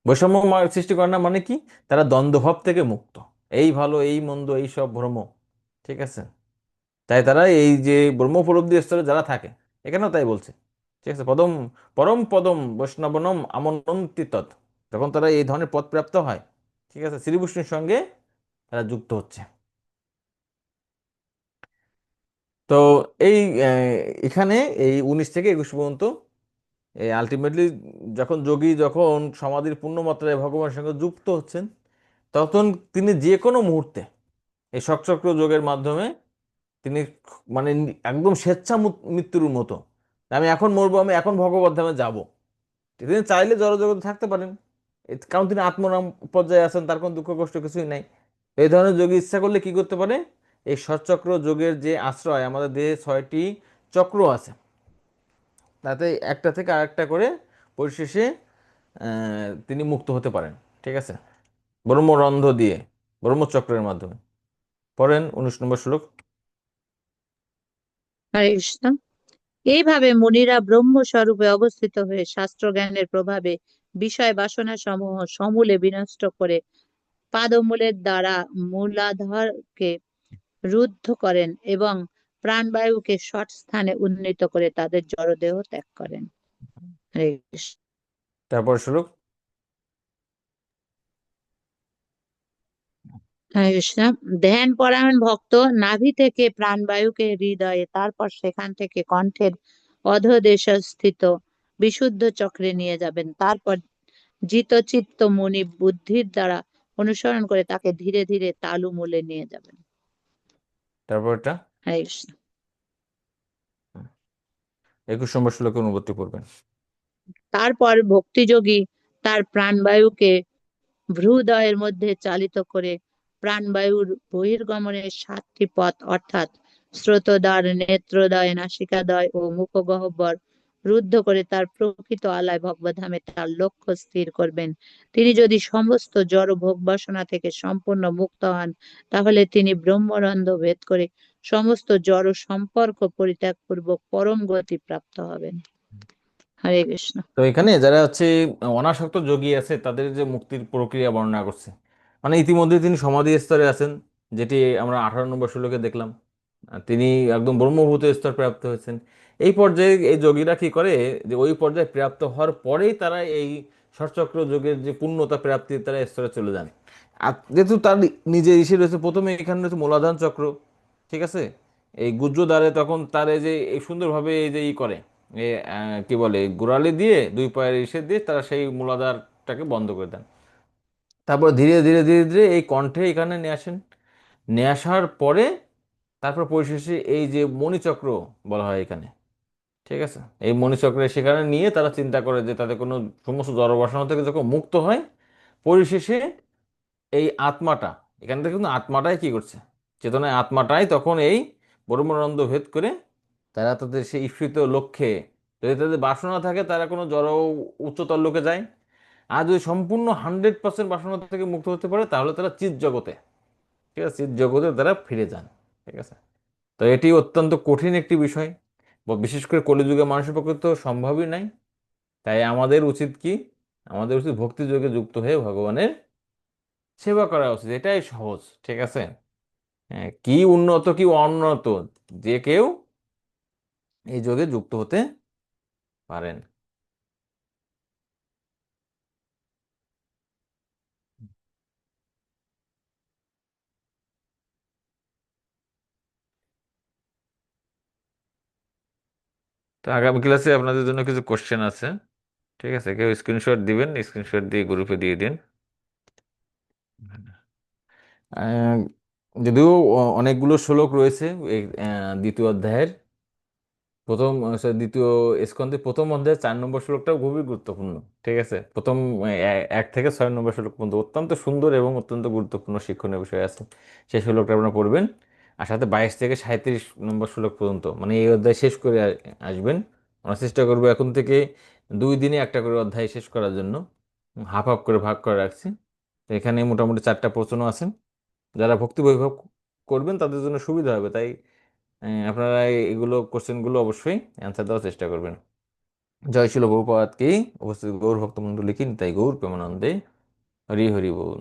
A: বৈষম্য সৃষ্টি করে না মানে কি, তারা দ্বন্দ্বভাব থেকে মুক্ত। এই ভালো এই মন্দ এই সব ভ্রম, ঠিক আছে। তাই তারা এই যে ব্রহ্মোপলব্ধি স্তরে যারা থাকে, এখানেও তাই বলছে, ঠিক আছে। পদম পরম পদম বৈষ্ণবনম আমনন্তি তৎ, যখন তারা এই ধরনের পদ প্রাপ্ত হয়, ঠিক আছে, শ্রীবিষ্ণুর সঙ্গে তারা যুক্ত হচ্ছে। তো এই এখানে এই 19 থেকে 21 পর্যন্ত এই আলটিমেটলি যখন যোগী যখন সমাধির পূর্ণ মাত্রায় ভগবানের সঙ্গে যুক্ত হচ্ছেন, তখন তিনি যে কোনো মুহূর্তে এই শকচক্র যোগের মাধ্যমে তিনি মানে একদম স্বেচ্ছা মৃত্যুর মতো, আমি এখন মরবো, আমি এখন ভগবত ধামে যাব, তিনি চাইলে জড়জগতে থাকতে পারেন, কারণ তিনি আত্মনাম পর্যায়ে আছেন, তার কোনো দুঃখ কষ্ট কিছুই নাই। এই ধরনের যোগী ইচ্ছা করলে কি করতে পারে, এই ষটচক্র যোগের যে আশ্রয়, আমাদের দেহে 6টি চক্র আছে, তাতে একটা থেকে আরেকটা করে পরিশেষে তিনি মুক্ত হতে পারেন, ঠিক আছে, ব্রহ্মরন্ধ্র দিয়ে, ব্রহ্মচক্রের মাধ্যমে। পড়েন 19 নম্বর শ্লোক।
B: হরে কৃষ্ণ। এইভাবে মুনিরা ব্রহ্ম স্বরূপে অবস্থিত হয়ে শাস্ত্র জ্ঞানের প্রভাবে বিষয় বাসনা সমূহ সমূলে বিনষ্ট করে পাদমূলের দ্বারা মূলাধারকে রুদ্ধ করেন এবং প্রাণবায়ুকে সৎ স্থানে উন্নীত করে তাদের জড়দেহ ত্যাগ করেন। হরে কৃষ্ণ।
A: তারপর শ্লোক।
B: হরে কৃষ্ণ। ধ্যান পরায়ণ ভক্ত নাভি থেকে প্রাণবায়ুকে হৃদয়ে, তারপর সেখান থেকে কণ্ঠের অধোদেশস্থিত বিশুদ্ধ চক্রে নিয়ে যাবেন। তারপর জিতচিত্ত মুনি বুদ্ধির দ্বারা অনুসরণ করে তাকে ধীরে ধীরে তালু মূলে নিয়ে যাবেন।
A: তারপরটা
B: হরে কৃষ্ণ।
A: 21 নম্বর শ্লোকে অনুবর্তী করবেন।
B: তারপর ভক্তিযোগী তার প্রাণবায়ুকে ভ্রূদয়ের মধ্যে চালিত করে প্রাণবায়ুর বহির্গমনের 7টি পথ অর্থাৎ স্রোতদ্বার, নেত্রদ্বয়, নাসিকাদ্বয় ও মুখগহ্বর রুদ্ধ করে তার প্রকৃত আলয় ভগবদ্ধামে তার লক্ষ্য স্থির করবেন। তিনি যদি সমস্ত জড় ভোগ বাসনা থেকে সম্পূর্ণ মুক্ত হন, তাহলে তিনি ব্রহ্মরন্ধ্র ভেদ করে সমস্ত জড় সম্পর্ক পরিত্যাগ পূর্বক পরম গতি প্রাপ্ত হবেন। হরে কৃষ্ণ।
A: তো এখানে যারা হচ্ছে অনাসক্ত যোগী আছে, তাদের যে মুক্তির প্রক্রিয়া বর্ণনা করছে, মানে ইতিমধ্যে তিনি সমাধি স্তরে আছেন, যেটি আমরা 18 নম্বর শ্লোকে দেখলাম। তিনি একদম ব্রহ্মভূত স্তর প্রাপ্ত হয়েছেন। এই পর্যায়ে এই যোগীরা কি করে, যে ওই পর্যায়ে প্রাপ্ত হওয়ার পরেই তারা এই ষটচক্র যোগের যে পূর্ণতা প্রাপ্তির তারা স্তরে চলে যান। আর যেহেতু তার নিজের ইসে রয়েছে, প্রথমে এখানে রয়েছে মূলাধান চক্র, ঠিক আছে, এই গুহ্য দ্বারে তখন তার এই যে এই সুন্দরভাবে এই যে করে এ কি বলে গোড়ালি দিয়ে দুই পায়ের ইসে দিয়ে তারা সেই মূলাধারটাকে বন্ধ করে দেন। তারপর ধীরে ধীরে ধীরে ধীরে এই কণ্ঠে এখানে নিয়ে আসেন, নিয়ে আসার পরে তারপর পরিশেষে এই যে মণিচক্র বলা হয় এখানে, ঠিক আছে, এই মণিচক্রে সেখানে নিয়ে তারা চিন্তা করে যে তাদের কোনো সমস্ত জড় বাসনা থেকে যখন মুক্ত হয়, পরিশেষে এই আত্মাটা, এখান থেকে কিন্তু আত্মাটাই কি করছে, চেতনায় আত্মাটাই তখন এই ব্রহ্মানন্দ ভেদ করে তারা তাদের সেই ঈপ্সিত লক্ষ্যে, যদি তাদের বাসনা থাকে তারা কোনো জড় উচ্চতর লোকে যায়, আর যদি সম্পূর্ণ 100% বাসনা থেকে মুক্ত হতে পারে তাহলে তারা চিৎ জগতে, ঠিক আছে, চিৎ জগতে তারা ফিরে যান, ঠিক আছে। তো এটি অত্যন্ত কঠিন একটি বিষয়, বিশেষ করে কলিযুগে মানুষের পক্ষে তো সম্ভবই নাই। তাই আমাদের উচিত কি, আমাদের উচিত ভক্তি যোগে যুক্ত হয়ে ভগবানের সেবা করা উচিত, এটাই সহজ, ঠিক আছে। হ্যাঁ, কি উন্নত কি অনুন্নত, যে কেউ এই যোগে যুক্ত হতে পারেন। তো আগামী ক্লাসে আপনাদের জন্য কিছু কোশ্চেন আছে, ঠিক আছে, কেউ স্ক্রিনশট দিবেন, স্ক্রিনশট দিয়ে গ্রুপে দিয়ে দিন। আহ, যদিও অনেকগুলো শ্লোক রয়েছে এই দ্বিতীয় অধ্যায়ের, দ্বিতীয় স্কন্ধে প্রথম অধ্যায়ে 4 নম্বর শ্লোকটাও খুবই গুরুত্বপূর্ণ। ঠিক আছে, প্রথম 1 থেকে 6 নম্বর শ্লোক পর্যন্ত অত্যন্ত সুন্দর এবং অত্যন্ত গুরুত্বপূর্ণ শিক্ষণীয় বিষয় আছে। সেই শ্লোকটা আপনারা পড়বেন। আর সাথে 22 থেকে 37 নম্বর শ্লোক পর্যন্ত, মানে এই অধ্যায় শেষ করে আসবেন। আমরা চেষ্টা করবো এখন থেকে 2 দিনে একটা করে অধ্যায় শেষ করার জন্য। হাফ হাফ করে ভাগ করে রাখছি। তো এখানে মোটামুটি 4টা প্রশ্ন আছে। যারা ভক্তি বৈভব করবেন তাদের জন্য সুবিধা হবে, তাই আপনারা এগুলো কোশ্চেনগুলো অবশ্যই অ্যান্সার দেওয়ার চেষ্টা করবেন। জয় শিল প্রভুপাদ কি, উপস্থিত গৌর ভক্তমণ্ডলী কি, তাই গৌর প্রেমানন্দে হরি হরি বল।